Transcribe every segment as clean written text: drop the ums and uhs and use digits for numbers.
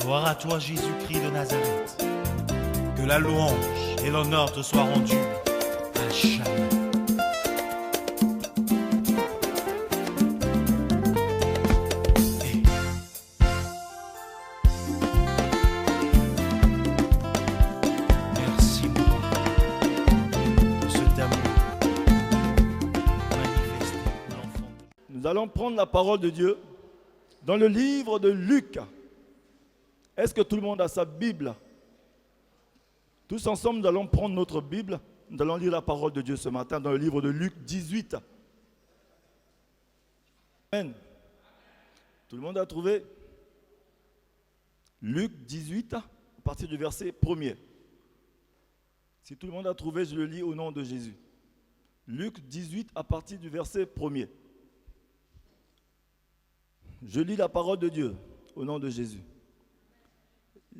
Gloire à toi, Jésus-Christ de Nazareth. Que la louange et l'honneur te soient rendus à jamais. Merci pour cet amour manifesté pour l'enfant. Nous allons prendre la parole de Dieu dans le livre de Luc. Est-ce que tout le monde a sa Bible? Tous ensemble, nous allons prendre notre Bible. Nous allons lire la parole de Dieu ce matin dans le livre de Luc 18. Amen. Tout le monde a trouvé? Luc 18, à partir du verset 1er. Si tout le monde a trouvé, je le lis au nom de Jésus. Luc 18, à partir du verset 1er. Je lis la parole de Dieu au nom de Jésus.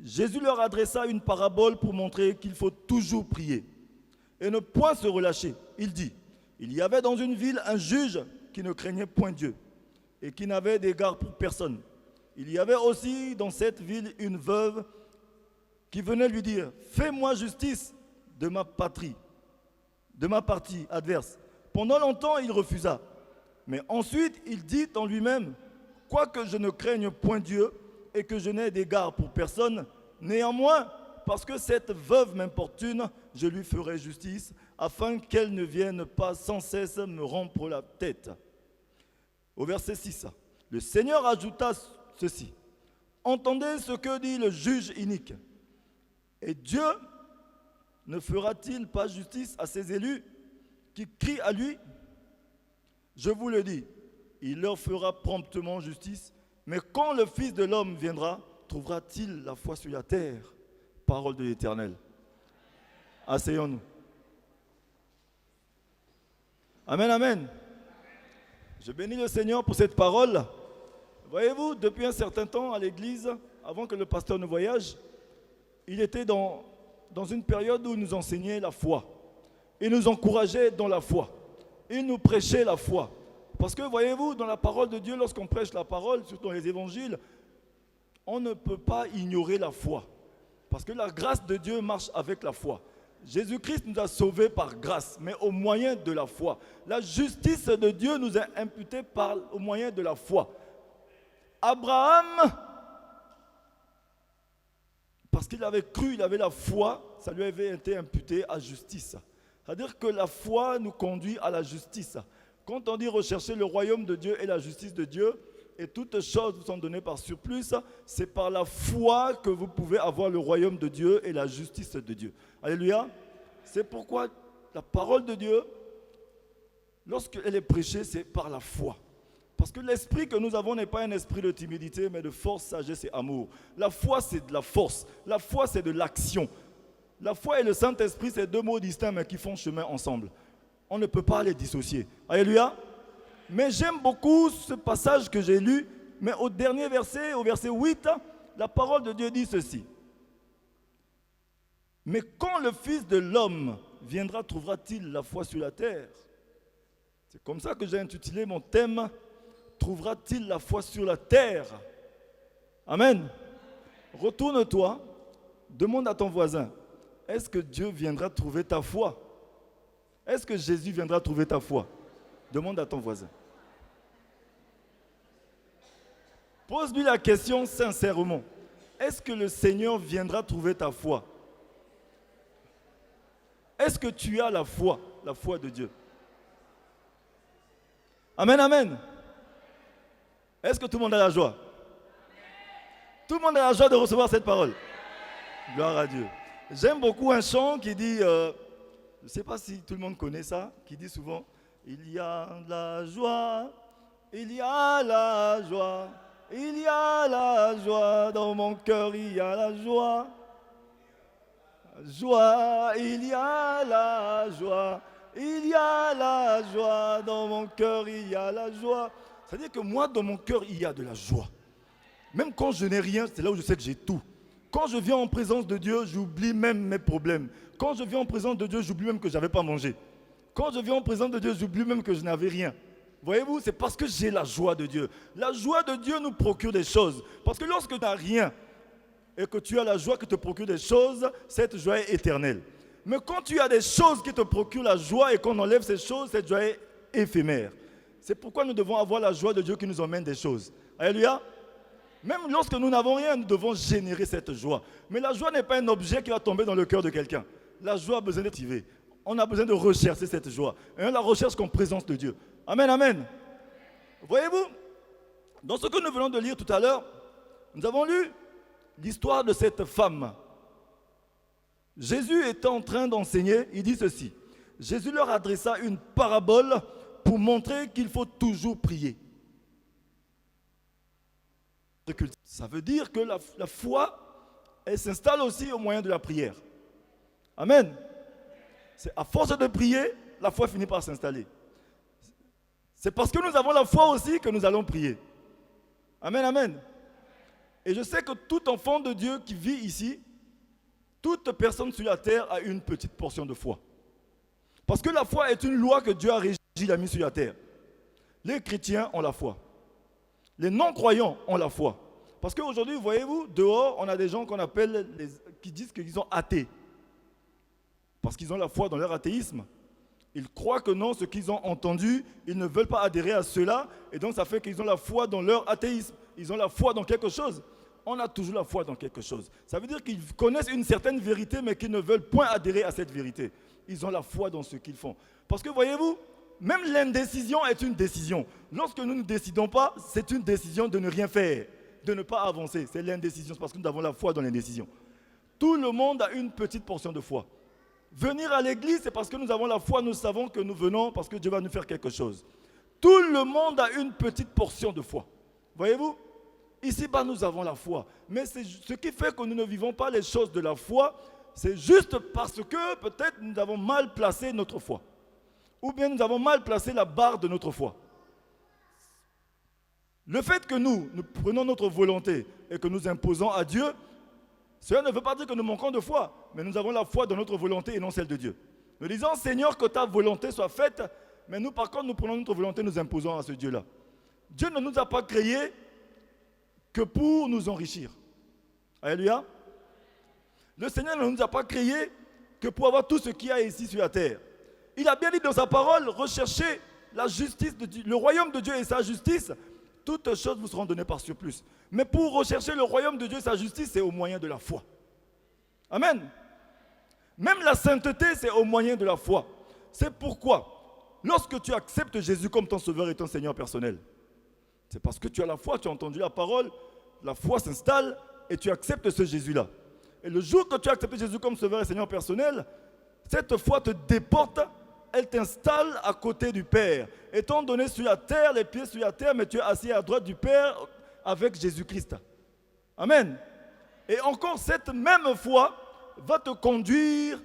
Jésus leur adressa une parabole pour montrer qu'il faut toujours prier et ne point se relâcher. Il dit, il y avait dans une ville un juge qui ne craignait point Dieu et qui n'avait d'égard pour personne. Il y avait aussi dans cette ville une veuve qui venait lui dire, fais-moi justice de ma partie adverse. Pendant longtemps, il refusa. Mais ensuite, il dit en lui-même, quoique je ne craigne point Dieu et que je n'ai d'égard pour personne, néanmoins, parce que cette veuve m'importune, je lui ferai justice, afin qu'elle ne vienne pas sans cesse me rompre la tête. Au verset 6, le Seigneur ajouta ceci, entendez ce que dit le juge inique. Et Dieu ne fera-t-il pas justice à ses élus qui crient à lui? Je vous le dis, il leur fera promptement justice. Mais quand le Fils de l'homme viendra, trouvera-t-il la foi sur la terre? Parole de l'Éternel. Asseyons-nous. Amen, amen. Je bénis le Seigneur pour cette parole. Voyez-vous, depuis un certain temps à l'église, avant que le pasteur ne voyage, il était dans une période où il nous enseignait la foi. Il nous encourageait dans la foi. Il nous prêchait la foi. Parce que, voyez-vous, dans la parole de Dieu, lorsqu'on prêche la parole, surtout dans les évangiles, on ne peut pas ignorer la foi. Parce que la grâce de Dieu marche avec la foi. Jésus-Christ nous a sauvés par grâce, mais au moyen de la foi. La justice de Dieu nous est imputée au moyen de la foi. Abraham, parce qu'il avait cru, il avait la foi, ça lui avait été imputé à justice. C'est-à-dire que la foi nous conduit à la justice. Quand on dit rechercher le royaume de Dieu et la justice de Dieu, et toutes choses vous sont données par surplus, c'est par la foi que vous pouvez avoir le royaume de Dieu et la justice de Dieu. Alléluia. C'est pourquoi la parole de Dieu, lorsqu'elle est prêchée, c'est par la foi. Parce que l'esprit que nous avons n'est pas un esprit de timidité, mais de force, sagesse et amour. La foi, c'est de la force. La foi, c'est de l'action. La foi et le Saint-Esprit, c'est deux mots distincts, mais qui font chemin ensemble. On ne peut pas les dissocier. Alléluia. Mais j'aime beaucoup ce passage que j'ai lu, mais au dernier verset, au verset 8, la parole de Dieu dit ceci. Mais quand le Fils de l'homme viendra, trouvera-t-il la foi sur la terre? C'est comme ça que j'ai intitulé mon thème, trouvera-t-il la foi sur la terre? Amen. Retourne-toi, demande à ton voisin, est-ce que Dieu viendra trouver ta foi? Est-ce que Jésus viendra trouver ta foi? Demande à ton voisin. Pose-lui la question sincèrement. Est-ce que le Seigneur viendra trouver ta foi? Est-ce que tu as la foi de Dieu? Amen, amen. Est-ce que tout le monde a la joie? Tout le monde a la joie de recevoir cette parole. Gloire à Dieu. J'aime beaucoup un chant qui dit... je ne sais pas si tout le monde connaît ça, qui dit souvent « Il y a la joie, il y a la joie, il y a la joie, dans mon cœur il y a la joie. Joie, il y a la joie, il y a la joie, dans mon cœur il y a la joie. » C'est-à-dire que moi, dans mon cœur, il y a de la joie. Même quand je n'ai rien, c'est là où je sais que j'ai tout. Quand je viens en présence de Dieu, j'oublie même mes problèmes. Quand je viens en présence de Dieu, j'oublie même que je n'avais pas mangé. Quand je viens en présence de Dieu, j'oublie même que je n'avais rien. Voyez-vous, c'est parce que j'ai la joie de Dieu. La joie de Dieu nous procure des choses. Parce que lorsque tu n'as rien, et que tu as la joie qui te procure des choses, cette joie est éternelle. Mais quand tu as des choses qui te procurent la joie et qu'on enlève ces choses, cette joie est éphémère. C'est pourquoi nous devons avoir la joie de Dieu qui nous emmène des choses. Alléluia. Même lorsque nous n'avons rien, nous devons générer cette joie. Mais la joie n'est pas un objet qui va tomber dans le cœur de quelqu'un. La joie a besoin d'être activée. On a besoin de rechercher cette joie. Et on la recherche comme présence de Dieu. Amen, amen. Voyez-vous, dans ce que nous venons de lire tout à l'heure, nous avons lu l'histoire de cette femme. Jésus était en train d'enseigner, il dit ceci. Jésus leur adressa une parabole pour montrer qu'il faut toujours prier. Ça veut dire que la foi, elle s'installe aussi au moyen de la prière. Amen. C'est à force de prier, la foi finit par s'installer. C'est parce que nous avons la foi aussi que nous allons prier. Amen, amen. Et je sais que tout enfant de Dieu qui vit ici, toute personne sur la terre a une petite portion de foi. Parce que la foi est une loi que Dieu a régie, il a mis sur la terre. Les chrétiens ont la foi. Les non-croyants ont la foi. Parce qu'aujourd'hui, voyez-vous, dehors, on a des gens qu'on appelle, qui disent qu'ils sont athées. Parce qu'ils ont la foi dans leur athéisme. Ils croient que non, ce qu'ils ont entendu, ils ne veulent pas adhérer à cela. Et donc, ça fait qu'ils ont la foi dans leur athéisme. Ils ont la foi dans quelque chose. On a toujours la foi dans quelque chose. Ça veut dire qu'ils connaissent une certaine vérité, mais qu'ils ne veulent point adhérer à cette vérité. Ils ont la foi dans ce qu'ils font. Parce que, voyez-vous, même l'indécision est une décision. Lorsque nous ne décidons pas, c'est une décision de ne rien faire, de ne pas avancer. C'est l'indécision, c'est parce que nous avons la foi dans l'indécision. Tout le monde a une petite portion de foi. Venir à l'église, c'est parce que nous avons la foi, nous savons que nous venons parce que Dieu va nous faire quelque chose. Tout le monde a une petite portion de foi. Voyez-vous? Ici-bas, nous avons la foi. Mais c'est ce qui fait que nous ne vivons pas les choses de la foi, c'est juste parce que peut-être nous avons mal placé notre foi. Ou bien nous avons mal placé la barre de notre foi. Le fait que nous prenons notre volonté et que nous imposons à Dieu, cela ne veut pas dire que nous manquons de foi, mais nous avons la foi dans notre volonté et non celle de Dieu. Nous disons, Seigneur, que ta volonté soit faite, mais nous, par contre, nous prenons notre volonté et nous imposons à ce Dieu-là. Dieu ne nous a pas créés que pour nous enrichir. Alléluia. Le Seigneur ne nous a pas créés que pour avoir tout ce qu'il y a ici sur la terre. Il a bien dit dans sa parole, recherchez la justice de Dieu, le royaume de Dieu et sa justice, toutes choses vous seront données par surplus. Mais pour rechercher le royaume de Dieu et sa justice, c'est au moyen de la foi. Amen. Même la sainteté, c'est au moyen de la foi. C'est pourquoi, lorsque tu acceptes Jésus comme ton sauveur et ton Seigneur personnel, c'est parce que tu as la foi, tu as entendu la parole, la foi s'installe et tu acceptes ce Jésus-là. Et le jour que tu as accepté Jésus comme sauveur et Seigneur personnel, cette foi te déporte, elle t'installe à côté du Père. Étant donné sur la terre, les pieds sur la terre, mais tu es assis à droite du Père avec Jésus-Christ. Amen. Et encore, cette même foi va te conduire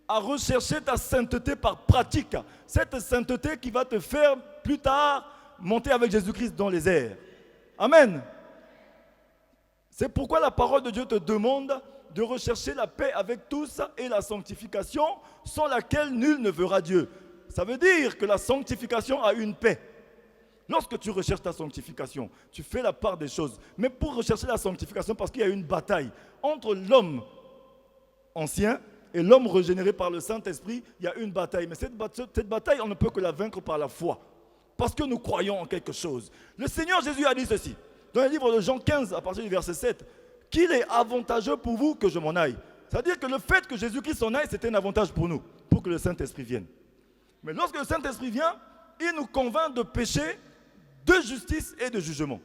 à rechercher ta sainteté par pratique. Cette sainteté qui va te faire plus tard monter avec Jésus-Christ dans les airs. Amen. C'est pourquoi la parole de Dieu te demande de rechercher la paix avec tous et la sanctification sans laquelle nul ne verra Dieu. Ça veut dire que la sanctification a une paix. Lorsque tu recherches ta sanctification, tu fais la part des choses. Mais pour rechercher la sanctification, parce qu'il y a une bataille entre l'homme ancien et l'homme régénéré par le Saint-Esprit, il y a une bataille. Mais cette bataille, on ne peut que la vaincre par la foi. Parce que nous croyons en quelque chose. Le Seigneur Jésus a dit ceci, dans le livre de Jean 15, à partir du verset 7, qu'il est avantageux pour vous que je m'en aille. C'est-à-dire que le fait que Jésus-Christ s'en aille, c'était un avantage pour nous, pour que le Saint-Esprit vienne. Mais lorsque le Saint-Esprit vient, il nous convainc de péché, de justice et de jugement.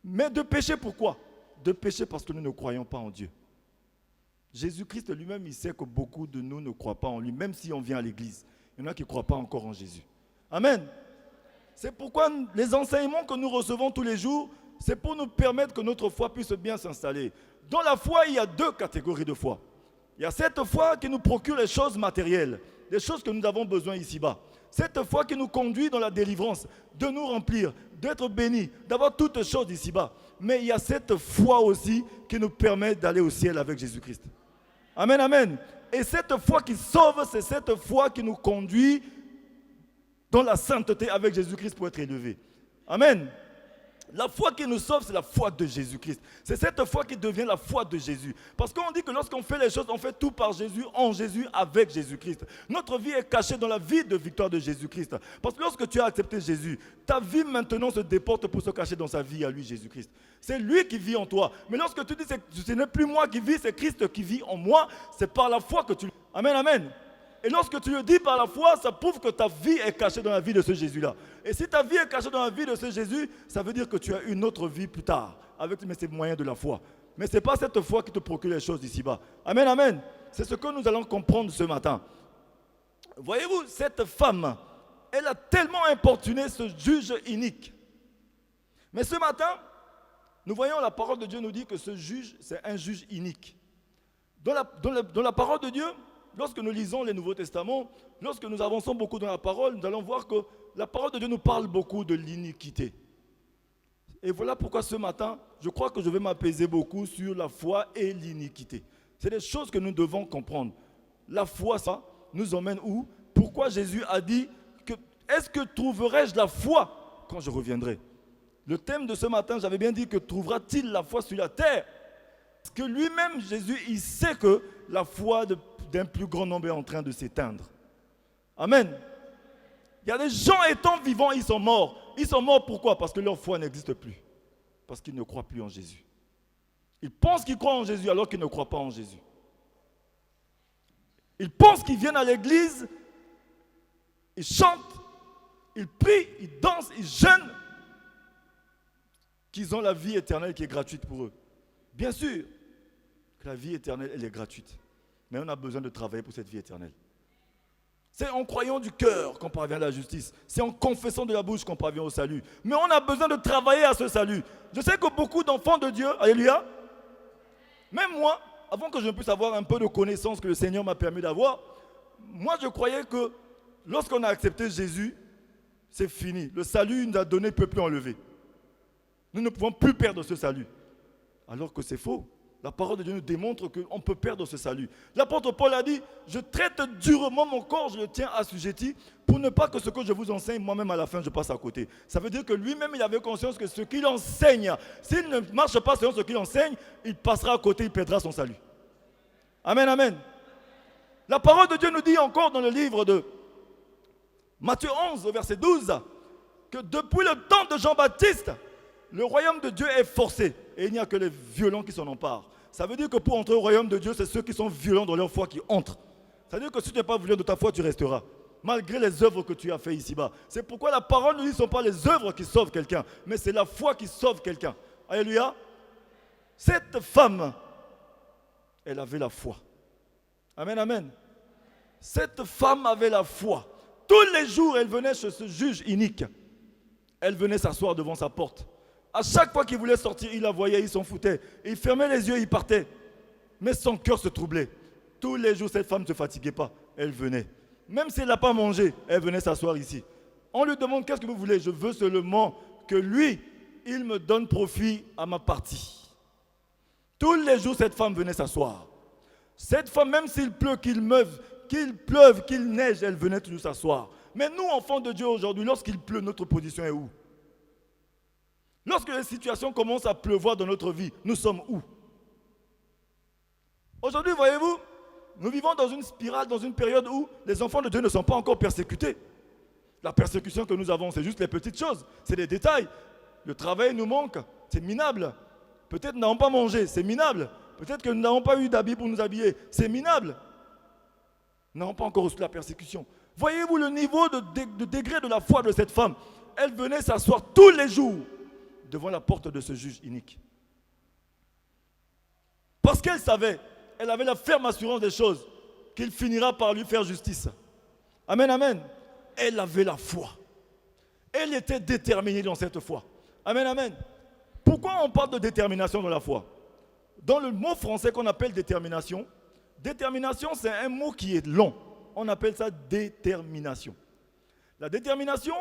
Mais de péché pourquoi? De péché parce que nous ne croyons pas en Dieu. Jésus-Christ lui-même, il sait que beaucoup de nous ne croient pas en lui, même si on vient à l'église. Il y en a qui ne croient pas encore en Jésus. Amen. C'est pourquoi les enseignements que nous recevons tous les jours, c'est pour nous permettre que notre foi puisse bien s'installer. Dans la foi, il y a deux catégories de foi. Il y a cette foi qui nous procure les choses matérielles, les choses que nous avons besoin ici-bas. Cette foi qui nous conduit dans la délivrance, de nous remplir, d'être bénis, d'avoir toutes choses ici-bas. Mais il y a cette foi aussi qui nous permet d'aller au ciel avec Jésus-Christ. Amen, amen. Et cette foi qui sauve, c'est cette foi qui nous conduit dans la sainteté avec Jésus-Christ pour être élevé. Amen. La foi qui nous sauve, c'est la foi de Jésus-Christ. C'est cette foi qui devient la foi de Jésus. Parce qu'on dit que lorsqu'on fait les choses, on fait tout par Jésus, en Jésus, avec Jésus-Christ. Notre vie est cachée dans la vie de victoire de Jésus-Christ. Parce que lorsque tu as accepté Jésus, ta vie maintenant se déporte pour se cacher dans sa vie à lui, Jésus-Christ. C'est lui qui vit en toi. Mais lorsque tu dis que ce n'est plus moi qui vis, c'est Christ qui vit en moi, c'est par la foi que tu... Amen, amen. Et lorsque tu le dis par la foi, ça prouve que ta vie est cachée dans la vie de ce Jésus-là. Et si ta vie est cachée dans la vie de ce Jésus, ça veut dire que tu as une autre vie plus tard, avec ces moyens de la foi. Mais ce n'est pas cette foi qui te procure les choses d'ici-bas. Amen, amen. C'est ce que nous allons comprendre ce matin. Voyez-vous, cette femme, elle a tellement importuné ce juge inique. Mais ce matin, nous voyons la parole de Dieu nous dit que ce juge, c'est un juge inique. Dans la parole de Dieu, lorsque nous lisons les Nouveaux Testaments, lorsque nous avançons beaucoup dans la parole, nous allons voir que la parole de Dieu nous parle beaucoup de l'iniquité. Et voilà pourquoi ce matin, je crois que je vais m'apaiser beaucoup sur la foi et l'iniquité. C'est des choses que nous devons comprendre. La foi, ça nous emmène où? Pourquoi Jésus a dit que est-ce que trouverai-je la foi quand je reviendrai? Le thème de ce matin, j'avais bien dit que trouvera-t-il la foi sur la terre? Parce que lui-même, Jésus, il sait que la foi d'un plus grand nombre est en train de s'éteindre. Amen. Il y a des gens étant vivants, ils sont morts. Ils sont morts pourquoi? Parce que leur foi n'existe plus. Parce qu'ils ne croient plus en Jésus. Ils pensent qu'ils croient en Jésus alors qu'ils ne croient pas en Jésus. Ils pensent qu'ils viennent à l'église, ils chantent, ils prient, ils dansent, ils jeûnent, qu'ils ont la vie éternelle qui est gratuite pour eux. Bien sûr que la vie éternelle, elle est gratuite. Mais on a besoin de travailler pour cette vie éternelle. C'est en croyant du cœur qu'on parvient à la justice. C'est en confessant de la bouche qu'on parvient au salut. Mais on a besoin de travailler à ce salut. Je sais que beaucoup d'enfants de Dieu, alléluia, même moi, avant que je puisse avoir un peu de connaissance que le Seigneur m'a permis d'avoir, moi je croyais que lorsqu'on a accepté Jésus, c'est fini. Le salut il nous a donné ne peut plus enlever. Nous ne pouvons plus perdre ce salut. Alors que c'est faux. La parole de Dieu nous démontre qu'on peut perdre ce salut. L'apôtre Paul a dit, je traite durement mon corps, je le tiens assujetti, pour ne pas que ce que je vous enseigne, moi-même à la fin, je passe à côté. Ça veut dire que lui-même, il avait conscience que ce qu'il enseigne, s'il ne marche pas selon ce qu'il enseigne, il passera à côté, il perdra son salut. Amen, amen. La parole de Dieu nous dit encore dans le livre de Matthieu 11, verset 12, que depuis le temps de Jean-Baptiste, le royaume de Dieu est forcé et il n'y a que les violents qui s'en emparent. Ça veut dire que pour entrer au royaume de Dieu, c'est ceux qui sont violents dans leur foi qui entrent. Ça veut dire que si tu n'es pas violent de ta foi, tu resteras, malgré les œuvres que tu as fait ici-bas. C'est pourquoi la parole nous dit que ce ne sont pas les œuvres qui sauvent quelqu'un, mais c'est la foi qui sauve quelqu'un. Alléluia. Cette femme, elle avait la foi. Amen, amen. Cette femme avait la foi. Tous les jours, elle venait chez ce juge inique. Elle venait s'asseoir devant sa porte. À chaque fois qu'il voulait sortir, il la voyait, il s'en foutait. Il fermait les yeux, il partait. Mais son cœur se troublait. Tous les jours, cette femme ne se fatiguait pas. Elle venait. Même si elle n'a pas mangé, elle venait s'asseoir ici. On lui demande, qu'est-ce que vous voulez? Je veux seulement que lui, il me donne profit à ma partie. Tous les jours, cette femme venait s'asseoir. Cette femme, même s'il pleut, qu'il pleuve, qu'il neige, elle venait toujours s'asseoir. Mais nous, enfants de Dieu aujourd'hui, lorsqu'il pleut, notre position est où? Lorsque les situations commencent à pleuvoir dans notre vie, nous sommes où? Aujourd'hui, voyez-vous, nous vivons dans une spirale, dans une période où les enfants de Dieu ne sont pas encore persécutés. La persécution que nous avons, c'est juste les petites choses, c'est des détails. Le travail nous manque, c'est minable. Peut-être nous n'avons pas mangé, c'est minable. Peut-être que nous n'avons pas eu d'habits pour nous habiller, c'est minable. Nous n'avons pas encore reçu la persécution. Voyez-vous le niveau de degré de la foi de cette femme? Elle venait s'asseoir tous les jours devant la porte de ce juge inique. Parce qu'elle savait, elle avait la ferme assurance des choses, qu'il finira par lui faire justice. Amen, amen. Elle avait la foi. Elle était déterminée dans cette foi. Amen, amen. Pourquoi on parle de détermination dans la foi? Dans le mot français qu'on appelle détermination, détermination c'est un mot qui est long. On appelle ça détermination. La détermination,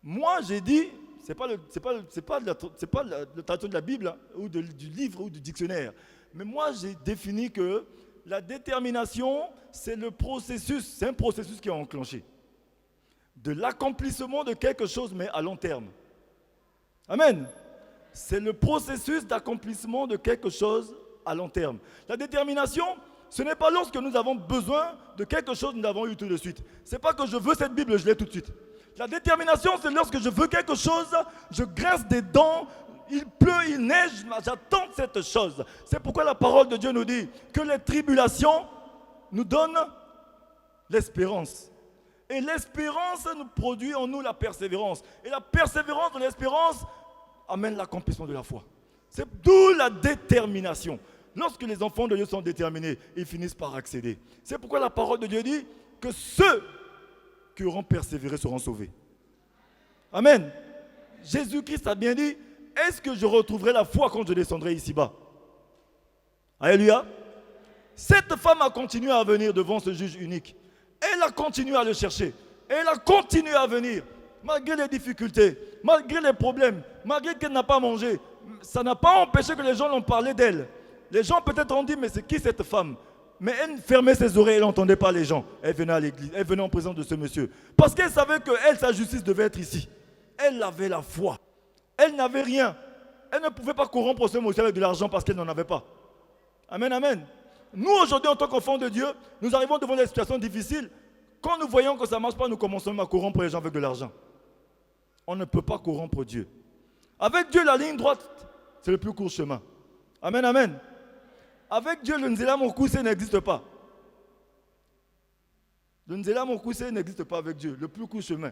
moi j'ai dit, c'est pas la traduction de la Bible hein, ou du livre ou du dictionnaire. Mais moi j'ai défini que la détermination, c'est un processus qui est enclenché. De l'accomplissement de quelque chose, mais à long terme. Amen. C'est le processus d'accomplissement de quelque chose à long terme. La détermination, ce n'est pas lorsque nous avons besoin de quelque chose que nous avons eu tout de suite. Ce n'est pas que je veux cette Bible, je l'ai tout de suite. La détermination, c'est lorsque je veux quelque chose, je grince des dents, il pleut, il neige, j'attends cette chose. C'est pourquoi la parole de Dieu nous dit que les tribulations nous donnent l'espérance. Et l'espérance nous produit en nous la persévérance. Et la persévérance de l'espérance amène l'accomplissement de la foi. C'est d'où la détermination. Lorsque les enfants de Dieu sont déterminés, ils finissent par accéder. C'est pourquoi la parole de Dieu dit que ceux qui auront persévéré seront sauvés. Amen. Jésus-Christ a bien dit, est-ce que je retrouverai la foi quand je descendrai ici-bas? Alléluia. Cette femme a continué à venir devant ce juge unique. Elle a continué à le chercher. Elle a continué à venir. Malgré les difficultés, malgré les problèmes, malgré qu'elle n'a pas mangé. Ça n'a pas empêché que les gens l'ont parlé d'elle. Les gens peut-être ont dit, mais c'est qui cette femme? Mais elle fermait ses oreilles, elle n'entendait pas les gens. Elle venait à l'église, elle venait en présence de ce monsieur. Parce qu'elle savait que elle, sa justice devait être ici. Elle avait la foi. Elle n'avait rien. Elle ne pouvait pas corrompre ce monsieur avec de l'argent parce qu'elle n'en avait pas. Amen, amen. Nous, aujourd'hui, en tant qu'enfants de Dieu, nous arrivons devant des situations difficiles. Quand nous voyons que ça ne marche pas, nous commençons à corrompre les gens avec de l'argent. On ne peut pas corrompre Dieu. Avec Dieu, la ligne droite, c'est le plus court chemin. Amen, amen. Avec Dieu, le Nzela Mokuse n'existe pas. Le Nzela Mokuse n'existe pas avec Dieu. Le plus court chemin.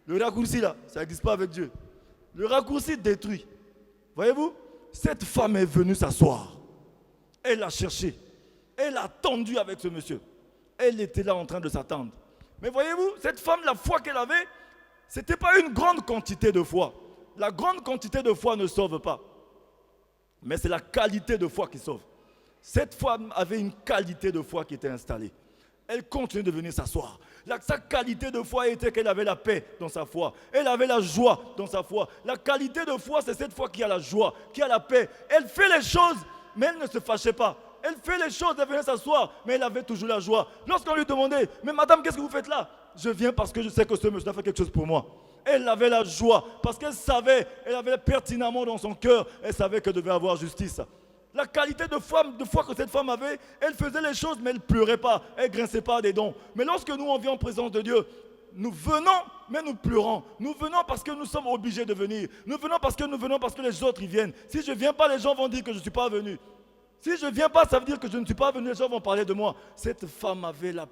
Le raccourci là, ça n'existe pas avec Dieu. Le raccourci détruit. Voyez-vous, cette femme est venue s'asseoir. Elle a cherché. Elle a attendu avec ce monsieur. Elle était là en train de s'attendre. Mais voyez-vous, cette femme, la foi qu'elle avait, ce n'était pas une grande quantité de foi. La grande quantité de foi ne sauve pas. Mais c'est la qualité de foi qui sauve. Cette femme avait une qualité de foi qui était installée. Elle continuait de venir s'asseoir. Sa qualité de foi était qu'elle avait la paix dans sa foi. Elle avait la joie dans sa foi. La qualité de foi, c'est cette foi qui a la joie, qui a la paix. Elle fait les choses, mais elle ne se fâchait pas. Elle fait les choses, elle venait s'asseoir, mais elle avait toujours la joie. Lorsqu'on lui demandait, mais madame, qu'est-ce que vous faites là? Je viens parce que je sais que ce monsieur a fait quelque chose pour moi. Elle avait la joie, parce qu'elle savait, elle avait pertinemment dans son cœur, elle savait qu'elle devait avoir justice. La qualité de foi que cette femme avait, elle faisait les choses, mais elle ne pleurait pas, elle ne grinçait pas des dents. Mais lorsque nous, on vient en présence de Dieu, nous venons, mais nous pleurons. Nous venons parce que nous sommes obligés de venir. Nous venons parce que les autres y viennent. Si je ne viens pas, les gens vont dire que je ne suis pas venu. Si je ne viens pas, ça veut dire que je ne suis pas venu, les gens vont parler de moi. Cette femme avait la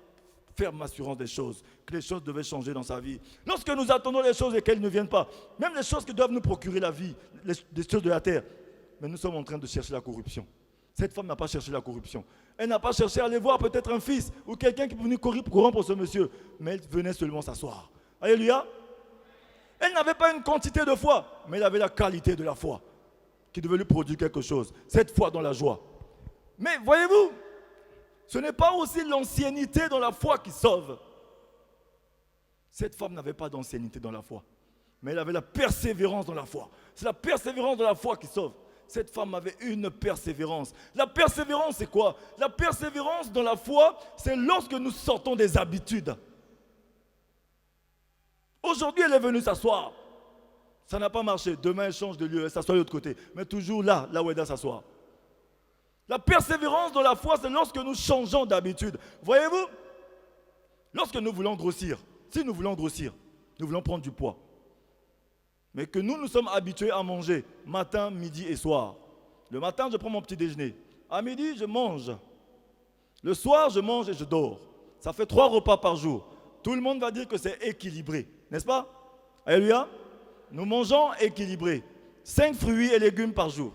ferme assurance des choses, que les choses devaient changer dans sa vie. Lorsque nous attendons les choses et qu'elles ne viennent pas, même les choses qui doivent nous procurer la vie, les choses de la terre, mais nous sommes en train de chercher la corruption. Cette femme n'a pas cherché la corruption. Elle n'a pas cherché à aller voir peut-être un fils ou quelqu'un qui est venu corrompre ce monsieur, mais elle venait seulement s'asseoir. Alléluia. Elle n'avait pas une quantité de foi, mais elle avait la qualité de la foi qui devait lui produire quelque chose. Cette foi dans la joie. Mais voyez-vous, ce n'est pas aussi l'ancienneté dans la foi qui sauve. Cette femme n'avait pas d'ancienneté dans la foi, mais elle avait la persévérance dans la foi. C'est la persévérance de la foi qui sauve. Cette femme avait une persévérance. La persévérance, c'est quoi? La persévérance dans la foi, c'est lorsque nous sortons des habitudes. Aujourd'hui, elle est venue s'asseoir. Ça n'a pas marché. Demain, elle change de lieu, elle s'assoit de l'autre côté. Mais toujours là où elle doit s'asseoir. La persévérance dans la foi, c'est lorsque nous changeons d'habitude. Voyez-vous, lorsque nous voulons grossir, si nous voulons grossir, nous voulons prendre du poids, mais que nous sommes habitués à manger matin, midi et soir. Le matin, je prends mon petit déjeuner. À midi, je mange. Le soir, je mange et je dors. Ça fait 3 repas par jour. Tout le monde va dire que c'est équilibré, n'est-ce pas? Alléluia. Nous mangeons équilibré. 5 fruits et légumes par jour,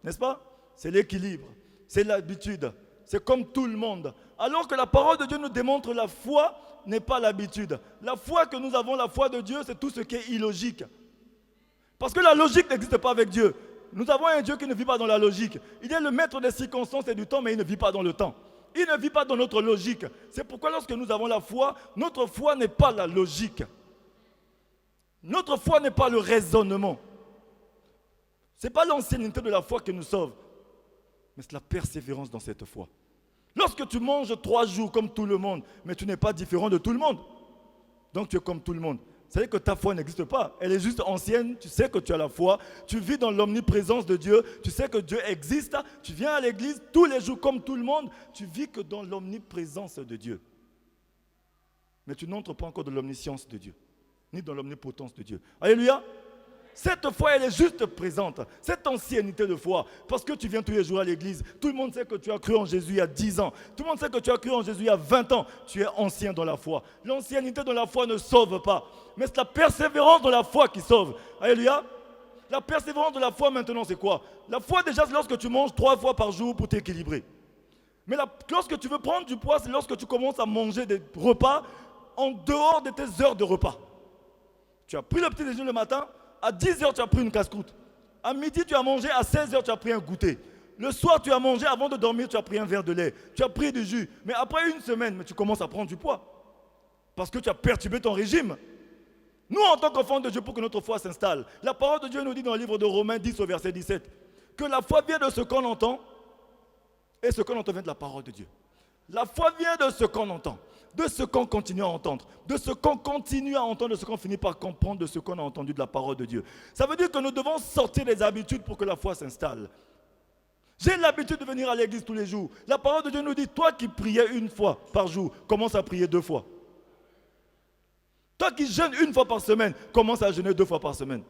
n'est-ce pas? C'est l'équilibre. C'est l'habitude. C'est comme tout le monde. Alors que la parole de Dieu nous démontre la foi n'est pas l'habitude. La foi que nous avons, la foi de Dieu, c'est tout ce qui est illogique. Parce que la logique n'existe pas avec Dieu. Nous avons un Dieu qui ne vit pas dans la logique. Il est le maître des circonstances et du temps, mais il ne vit pas dans le temps. Il ne vit pas dans notre logique. C'est pourquoi lorsque nous avons la foi, notre foi n'est pas la logique. Notre foi n'est pas le raisonnement. Ce n'est pas l'ancienneté de la foi qui nous sauve. Mais c'est la persévérance dans cette foi. Lorsque tu manges 3 jours comme tout le monde, mais tu n'es pas différent de tout le monde, donc tu es comme tout le monde. C'est-à-dire que ta foi n'existe pas. Elle est juste ancienne. Tu sais que tu as la foi. Tu vis dans l'omniprésence de Dieu. Tu sais que Dieu existe. Tu viens à l'église tous les jours comme tout le monde. Tu vis que dans l'omniprésence de Dieu. Mais tu n'entres pas encore dans l'omniscience de Dieu, ni dans l'omnipotence de Dieu. Alléluia. Cette foi, elle est juste présente. Cette ancienneté de foi, parce que tu viens tous les jours à l'église, tout le monde sait que tu as cru en Jésus il y a 10 ans. Tout le monde sait que tu as cru en Jésus il y a 20 ans. Tu es ancien dans la foi. L'ancienneté dans la foi ne sauve pas. Mais c'est la persévérance dans la foi qui sauve. Alléluia. La persévérance de la foi maintenant, c'est quoi? La foi déjà, c'est lorsque tu manges 3 fois par jour pour t'équilibrer. Mais lorsque tu veux prendre du poids, c'est lorsque tu commences à manger des repas en dehors de tes heures de repas. Tu as pris le petit déjeuner le matin, à 10h tu as pris une casse-croûte. À midi tu as mangé, à 16h tu as pris un goûter. Le soir tu as mangé, avant de dormir tu as pris un verre de lait. Tu as pris du jus. Mais après une semaine, tu commences à prendre du poids. Parce que tu as perturbé ton régime. Nous en tant qu'enfants de Dieu, pour que notre foi s'installe, la parole de Dieu nous dit dans le livre de Romains 10 au verset 17 que la foi vient de ce qu'on entend et ce qu'on entend vient de la parole de Dieu. La foi vient de ce qu'on entend, de ce qu'on continue à entendre, de ce qu'on continue à entendre, de ce qu'on finit par comprendre, de ce qu'on a entendu de la parole de Dieu. Ça veut dire que nous devons sortir des habitudes pour que la foi s'installe. J'ai l'habitude de venir à l'église tous les jours. La parole de Dieu nous dit, toi qui priais une fois par jour, commence à prier 2 fois. Toi qui jeûnes une fois par semaine, commence à jeûner 2 fois par semaine.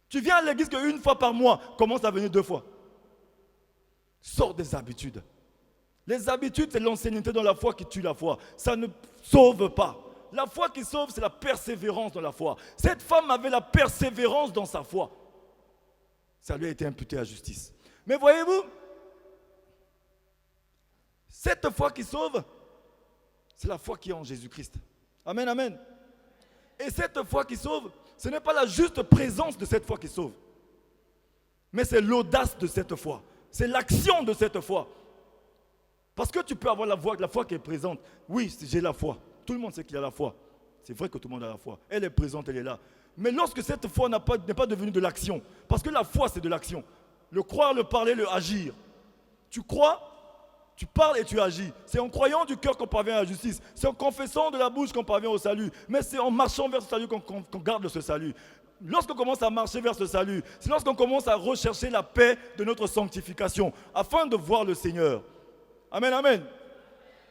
Tu viens à l'église qu'une fois par mois, commence à venir 2 fois. Sors des habitudes. Les habitudes, c'est l'ancienneté dans la foi qui tue la foi. Ça ne sauve pas. La foi qui sauve, c'est la persévérance dans la foi. Cette femme avait la persévérance dans sa foi. Ça lui a été imputé à justice. Mais voyez-vous, cette foi qui sauve, c'est la foi qui est en Jésus-Christ. Amen, amen. Et cette foi qui sauve, ce n'est pas la juste présence de cette foi qui sauve. Mais c'est l'audace de cette foi. C'est l'action de cette foi. Parce que tu peux avoir la foi qui est présente. Oui, j'ai la foi. Tout le monde sait qu'il a la foi. C'est vrai que tout le monde a la foi. Elle est présente, elle est là. Mais lorsque cette foi n'est pas devenue de l'action, parce que la foi c'est de l'action. Le croire, le parler, le agir. Tu crois, tu parles et tu agis. C'est en croyant du cœur qu'on parvient à la justice. C'est en confessant de la bouche qu'on parvient au salut. Mais c'est en marchant vers ce salut qu'on garde ce salut. Lorsqu'on commence à marcher vers ce salut, c'est lorsqu'on commence à rechercher la paix de notre sanctification, afin de voir le Seigneur. Amen, amen.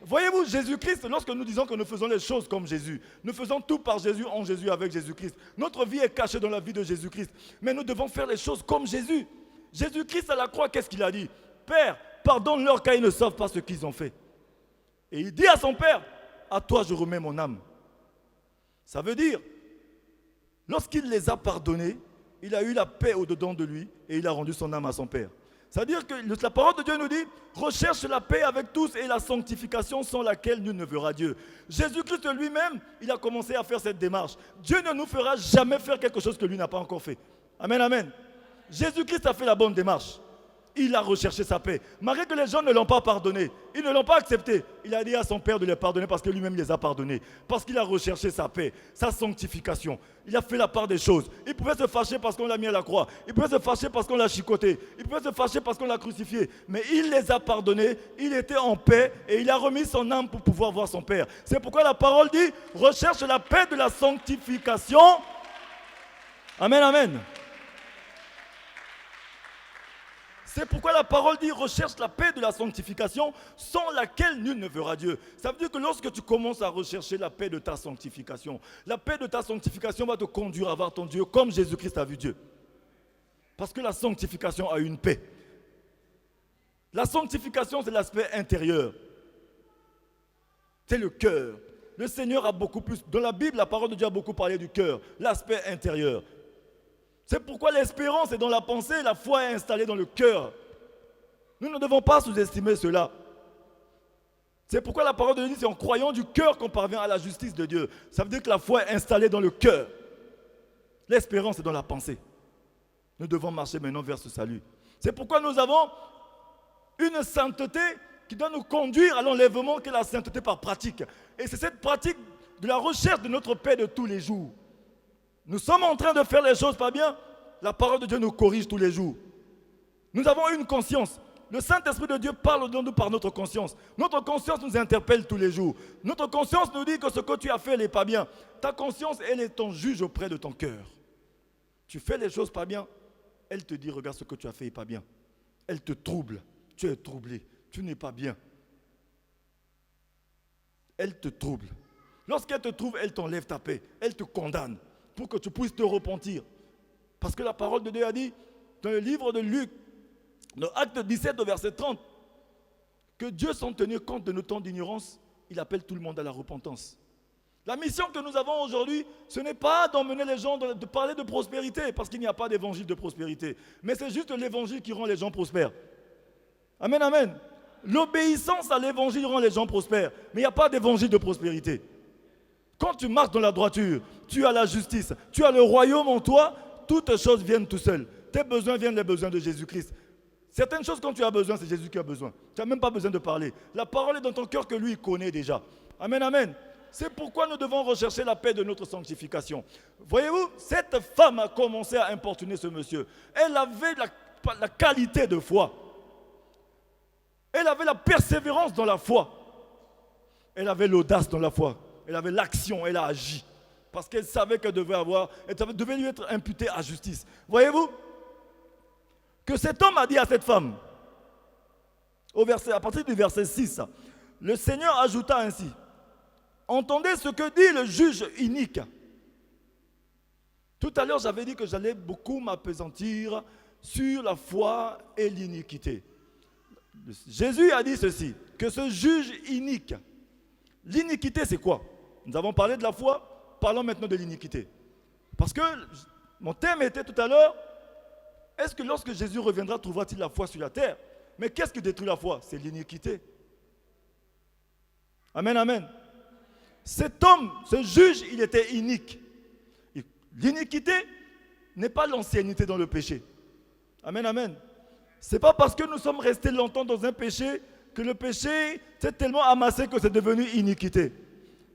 Voyez-vous, Jésus-Christ, lorsque nous disons que nous faisons les choses comme Jésus, nous faisons tout par Jésus, en Jésus, avec Jésus-Christ. Notre vie est cachée dans la vie de Jésus-Christ. Mais nous devons faire les choses comme Jésus. Jésus-Christ à la croix, qu'est-ce qu'il a dit? Père, pardonne-leur car ils ne savent pas ce qu'ils ont fait. Et il dit à son Père, à toi je remets mon âme. Ça veut dire, lorsqu'il les a pardonnés, il a eu la paix au-dedans de lui et il a rendu son âme à son Père. C'est-à-dire que la parole de Dieu nous dit, recherche la paix avec tous et la sanctification sans laquelle nul ne verra Dieu. Jésus-Christ lui-même, il a commencé à faire cette démarche. Dieu ne nous fera jamais faire quelque chose que lui n'a pas encore fait. Amen, amen. Jésus-Christ a fait la bonne démarche. Il a recherché sa paix. Malgré que les gens ne l'ont pas pardonné, ils ne l'ont pas accepté. Il a dit à son Père de les pardonner parce que lui-même les a pardonnés. Parce qu'il a recherché sa paix, sa sanctification. Il a fait la part des choses. Il pouvait se fâcher parce qu'on l'a mis à la croix. Il pouvait se fâcher parce qu'on l'a chicoté. Il pouvait se fâcher parce qu'on l'a crucifié. Mais il les a pardonnés. Il était en paix et il a remis son âme pour pouvoir voir son Père. C'est pourquoi la parole dit, recherche la paix de la sanctification. Amen, amen. C'est pourquoi la parole dit, recherche la paix de la sanctification sans laquelle nul ne verra Dieu. Ça veut dire que lorsque tu commences à rechercher la paix de ta sanctification, la paix de ta sanctification va te conduire à voir ton Dieu comme Jésus-Christ a vu Dieu. Parce que la sanctification a une paix. La sanctification, c'est l'aspect intérieur. C'est le cœur. Le Seigneur a beaucoup plus, dans la Bible, la parole de Dieu a beaucoup parlé du cœur, l'aspect intérieur. C'est pourquoi l'espérance est dans la pensée, la foi est installée dans le cœur. Nous ne devons pas sous-estimer cela. C'est pourquoi la parole de Dieu dit, c'est en croyant du cœur qu'on parvient à la justice de Dieu. Ça veut dire que la foi est installée dans le cœur. L'espérance est dans la pensée. Nous devons marcher maintenant vers ce salut. C'est pourquoi nous avons une sainteté qui doit nous conduire à l'enlèvement qu'est la sainteté par pratique. Et c'est cette pratique de la recherche de notre paix de tous les jours. Nous sommes en train de faire les choses pas bien, la parole de Dieu nous corrige tous les jours. Nous avons une conscience. Le Saint-Esprit de Dieu parle de nous par notre conscience. Notre conscience nous interpelle tous les jours. Notre conscience nous dit que ce que tu as fait n'est pas bien. Ta conscience, elle est ton juge auprès de ton cœur. Tu fais les choses pas bien, elle te dit, regarde ce que tu as fait n'est pas bien. Elle te trouble. Tu es troublé. Tu n'es pas bien. Elle te trouble. Lorsqu'elle te trouve, elle t'enlève ta paix. Elle te condamne pour que tu puisses te repentir. Parce que la parole de Dieu a dit, dans le livre de Luc, dans Acte 17 au verset 30, que Dieu, sans tenir compte de nos temps d'ignorance, il appelle tout le monde à la repentance. La mission que nous avons aujourd'hui, ce n'est pas d'emmener les gens, de parler de prospérité, parce qu'il n'y a pas d'évangile de prospérité, mais c'est juste l'évangile qui rend les gens prospères. Amen, amen. L'obéissance à l'évangile rend les gens prospères, mais il n'y a pas d'évangile de prospérité. Quand tu marches dans la droiture, tu as la justice, tu as le royaume en toi, toutes choses viennent tout seules. Tes besoins viennent des besoins de Jésus-Christ. Certaines choses, quand tu as besoin, c'est Jésus qui a besoin. Tu n'as même pas besoin de parler. La parole est dans ton cœur que lui, il connaît déjà. Amen, amen. C'est pourquoi nous devons rechercher la paix de notre sanctification. Voyez-vous, cette femme a commencé à importuner ce monsieur. Elle avait la qualité de foi. Elle avait la persévérance dans la foi. Elle avait l'audace dans la foi. Elle avait l'action, elle a agi. Parce qu'elle savait qu'elle devait lui être imputée à justice. Voyez-vous, que cet homme a dit à cette femme, à partir du verset 6, le Seigneur ajouta ainsi, entendez ce que dit le juge inique. Tout à l'heure, j'avais dit que j'allais beaucoup m'appesantir sur la foi et l'iniquité. Jésus a dit ceci, que ce juge inique, l'iniquité c'est quoi? Nous avons parlé de la foi, parlons maintenant de l'iniquité. Parce que mon thème était tout à l'heure, est-ce que lorsque Jésus reviendra, trouvera-t-il la foi sur la terre? Mais qu'est-ce qui détruit la foi? C'est l'iniquité. Amen, amen. Cet homme, ce juge, il était inique. L'iniquité n'est pas l'ancienneté dans le péché. Amen, amen. Ce n'est pas parce que nous sommes restés longtemps dans un péché que le péché s'est tellement amassé que c'est devenu iniquité.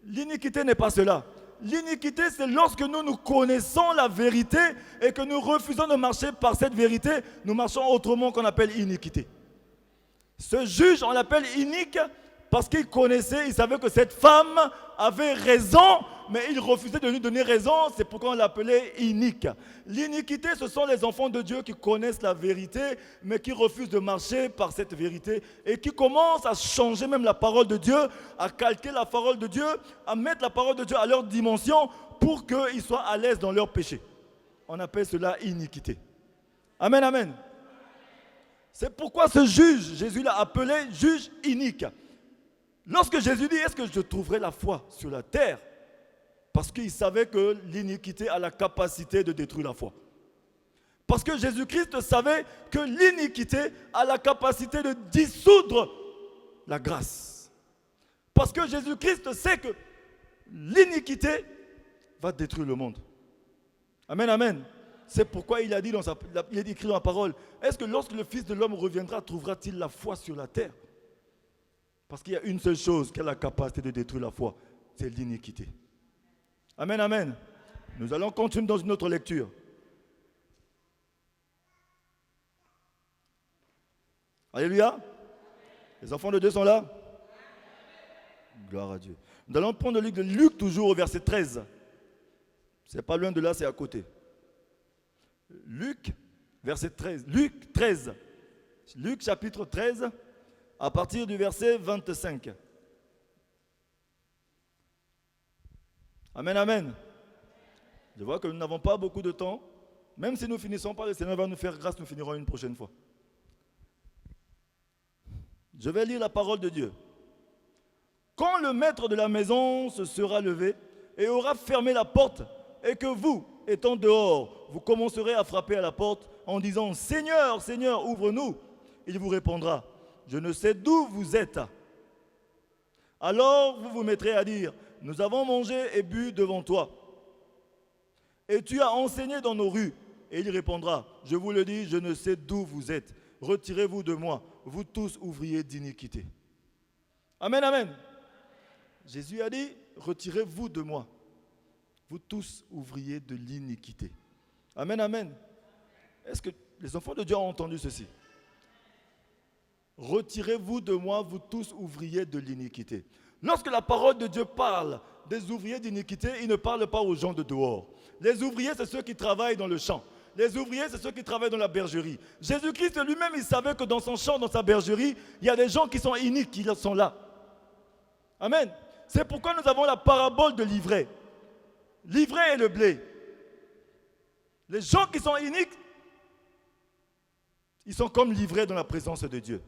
L'iniquité n'est pas cela. L'iniquité, c'est lorsque nous connaissons la vérité et que nous refusons de marcher par cette vérité, nous marchons autrement qu'on appelle iniquité. Ce juge, on l'appelle inique parce qu'il connaissait, il savait que cette femme avait raison, mais il refusait de lui donner raison, c'est pourquoi on l'appelait inique. L'iniquité, ce sont les enfants de Dieu qui connaissent la vérité, mais qui refusent de marcher par cette vérité et qui commencent à changer même la parole de Dieu, à calquer la parole de Dieu, à mettre la parole de Dieu à leur dimension pour qu'ils soient à l'aise dans leur péché. On appelle cela iniquité. Amen, amen. C'est pourquoi ce juge, Jésus l'a appelé juge inique. Lorsque Jésus dit, est-ce que je trouverai la foi sur la terre? Parce qu'il savait que l'iniquité a la capacité de détruire la foi. Parce que Jésus-Christ savait que l'iniquité a la capacité de dissoudre la grâce. Parce que Jésus-Christ sait que l'iniquité va détruire le monde. Amen, amen. C'est pourquoi il a dit il a écrit dans la parole, est-ce que lorsque le Fils de l'homme reviendra, trouvera-t-il la foi sur la terre? Parce qu'il y a une seule chose qui a la capacité de détruire la foi, c'est l'iniquité. Amen, amen. Nous allons continuer dans une autre lecture. Alléluia. Les enfants de Dieu sont là? Gloire à Dieu. Nous allons prendre le livre de Luc toujours au verset 13. C'est pas loin de là, c'est à côté. Luc, verset 13. Luc 13. Luc chapitre 13, à partir du verset 25. Amen, amen. Je vois que nous n'avons pas beaucoup de temps. Même si nous finissons pas, le Seigneur va nous faire grâce, nous finirons une prochaine fois. Je vais lire la parole de Dieu. Quand le maître de la maison se sera levé et aura fermé la porte, et que vous, étant dehors, vous commencerez à frapper à la porte en disant « Seigneur, Seigneur, ouvre-nous », il vous répondra « Je ne sais d'où vous êtes ». Alors vous vous mettrez à dire « Nous avons mangé et bu devant toi. Et tu as enseigné dans nos rues. » Et il répondra « Je vous le dis, je ne sais d'où vous êtes. Retirez-vous de moi, vous tous ouvriers d'iniquité. » Amen, amen. Jésus a dit « Retirez-vous de moi, vous tous ouvriers de l'iniquité. » Amen, amen. Est-ce que les enfants de Dieu ont entendu ceci? retirez-vous de moi, vous tous ouvriers de l'iniquité. Lorsque la parole de Dieu parle des ouvriers d'iniquité, il ne parle pas aux gens de dehors. Les ouvriers, c'est ceux qui travaillent dans le champ. Les ouvriers, c'est ceux qui travaillent dans la bergerie. Jésus-Christ lui-même, il savait que dans son champ, dans sa bergerie, il y a des gens qui sont iniques, qui sont là. Amen. C'est pourquoi nous avons la parabole de l'ivraie. L'ivraie et le blé. Les gens qui sont iniques, ils sont comme l'ivraie dans la présence de Dieu.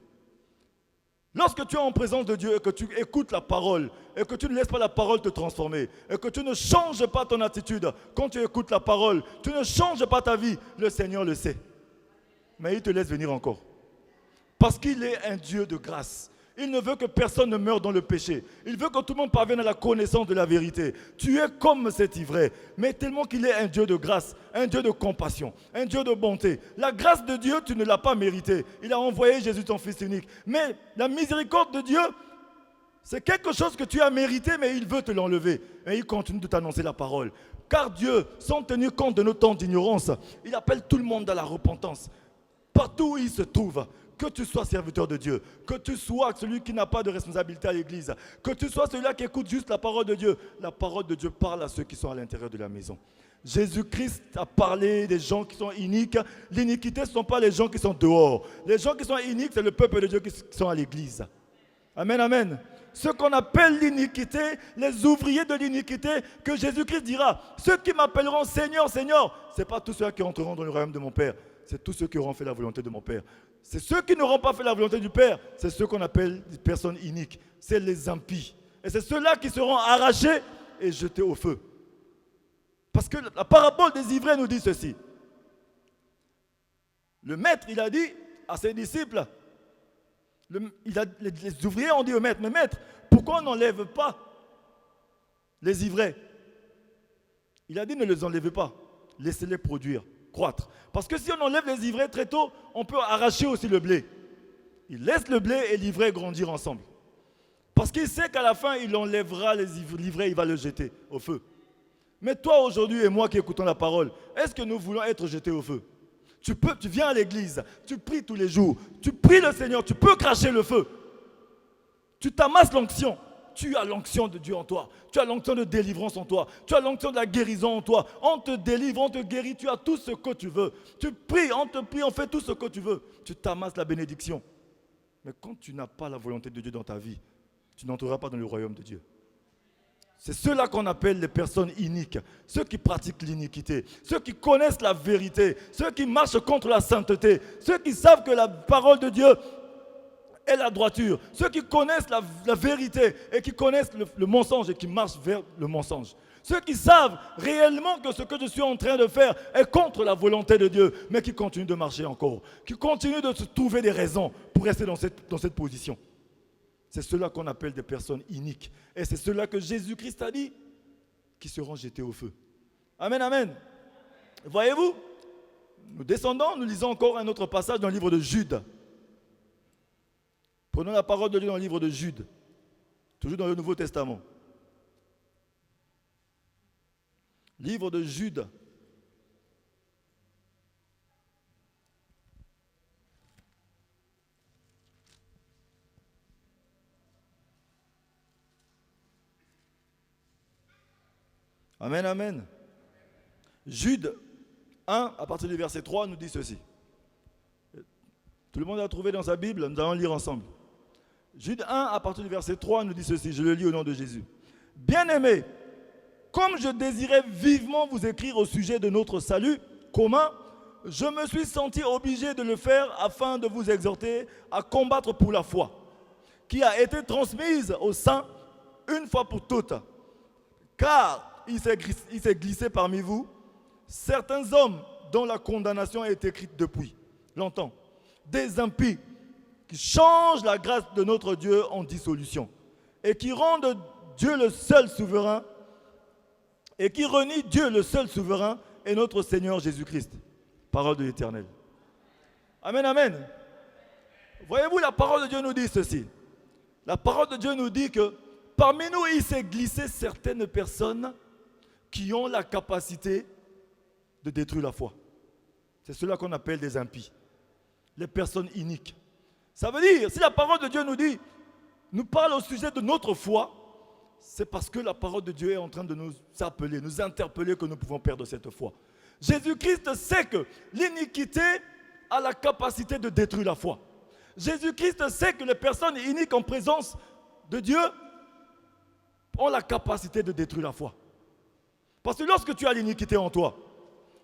Lorsque tu es en présence de Dieu et que tu écoutes la parole et que tu ne laisses pas la parole te transformer et que tu ne changes pas ton attitude quand tu écoutes la parole, tu ne changes pas ta vie, le Seigneur le sait. Mais il te laisse venir encore. Parce qu'il est un Dieu de grâce. Il ne veut que personne ne meure dans le péché. Il veut que tout le monde parvienne à la connaissance de la vérité. Tu es comme cet ivraie, mais tellement qu'il est un Dieu de grâce, un Dieu de compassion, un Dieu de bonté. La grâce de Dieu, tu ne l'as pas méritée. Il a envoyé Jésus, ton Fils unique. Mais la miséricorde de Dieu, c'est quelque chose que tu as mérité, mais il veut te l'enlever. Et il continue de t'annoncer la parole. Car Dieu, sans tenir compte de nos temps d'ignorance, il appelle tout le monde à la repentance. Partout où il se trouve. Que tu sois serviteur de Dieu, que tu sois celui qui n'a pas de responsabilité à l'église, que tu sois celui-là qui écoute juste la parole de Dieu. La parole de Dieu parle à ceux qui sont à l'intérieur de la maison. Jésus-Christ a parlé des gens qui sont iniques. L'iniquité, ce ne sont pas les gens qui sont dehors. Les gens qui sont iniques, c'est le peuple de Dieu qui sont à l'église. Amen, amen. Ce qu'on appelle l'iniquité, les ouvriers de l'iniquité, que Jésus-Christ dira, ceux qui m'appelleront Seigneur, Seigneur, ce n'est pas tous ceux qui entreront dans le royaume de mon Père. C'est tous ceux qui auront fait la volonté de mon Père. C'est ceux qui n'auront pas fait la volonté du Père. C'est ceux qu'on appelle des personnes iniques. C'est les impies. Et c'est ceux-là qui seront arrachés et jetés au feu. Parce que la parabole des ivraies nous dit ceci. Le maître, il a dit à ses disciples, les ouvriers ont dit au maître, mais maître, pourquoi on n'enlève pas les ivraies? Il a dit, ne les enlevez pas. Laissez-les produire. Croître. Parce que si on enlève les ivraies très tôt, on peut arracher aussi le blé. Il laisse le blé et l'ivraie grandir ensemble. Parce qu'il sait qu'à la fin, il enlèvera l'ivraie, il va le jeter au feu. Mais toi aujourd'hui et moi qui écoutons la parole, est-ce que nous voulons être jetés au feu? Tu viens à l'église, tu pries tous les jours, tu pries le Seigneur, tu peux cracher le feu. Tu t'amasses l'onction. Tu as l'onction de Dieu en toi. Tu as l'onction de délivrance en toi. Tu as l'onction de la guérison en toi. On te délivre, on te guérit. Tu as tout ce que tu veux. Tu pries, on te prie, on fait tout ce que tu veux. Tu t'amasses la bénédiction. Mais quand tu n'as pas la volonté de Dieu dans ta vie, tu n'entreras pas dans le royaume de Dieu. C'est ceux-là qu'on appelle les personnes iniques. Ceux qui pratiquent l'iniquité. Ceux qui connaissent la vérité. Ceux qui marchent contre la sainteté. Ceux qui savent que la parole de Dieu et la droiture, ceux qui connaissent la vérité et qui connaissent le mensonge et qui marchent vers le mensonge. Ceux qui savent réellement que ce que je suis en train de faire est contre la volonté de Dieu, mais qui continuent de marcher encore, qui continuent de se trouver des raisons pour rester dans cette position. C'est ceux-là qu'on appelle des personnes iniques. Et c'est ceux-là que Jésus-Christ a dit qui seront jetés au feu. Amen, amen. Voyez-vous, nous descendons, nous lisons encore un autre passage dans le livre de Jude. Prenons la parole de Dieu dans le livre de Jude, toujours dans le Nouveau Testament. Livre de Jude. Amen, amen. Jude 1, à partir du verset 3, nous dit ceci. Tout le monde a trouvé dans sa Bible, nous allons lire ensemble. Jude 1, à partir du verset 3, nous dit ceci, je le lis au nom de Jésus. Bien-aimés, comme je désirais vivement vous écrire au sujet de notre salut commun, je me suis senti obligé de le faire afin de vous exhorter à combattre pour la foi, qui a été transmise aux saints une fois pour toutes. Car il s'est glissé parmi vous certains hommes dont la condamnation est écrite depuis longtemps, des impies qui changent la grâce de notre Dieu en dissolution et qui rendent Dieu le seul souverain et qui renie Dieu le seul souverain et notre Seigneur Jésus-Christ. Parole de l'Éternel. Amen, amen. Voyez-vous, la parole de Dieu nous dit ceci. La parole de Dieu nous dit que parmi nous, il s'est glissé certaines personnes qui ont la capacité de détruire la foi. C'est cela qu'on appelle des impies. Les personnes iniques. Ça veut dire, si la parole de Dieu nous parle au sujet de notre foi, c'est parce que la parole de Dieu est en train de nous appeler, nous interpeller que nous pouvons perdre cette foi. Jésus-Christ sait que l'iniquité a la capacité de détruire la foi. Jésus-Christ sait que les personnes iniques en présence de Dieu ont la capacité de détruire la foi. Parce que lorsque tu as l'iniquité en toi,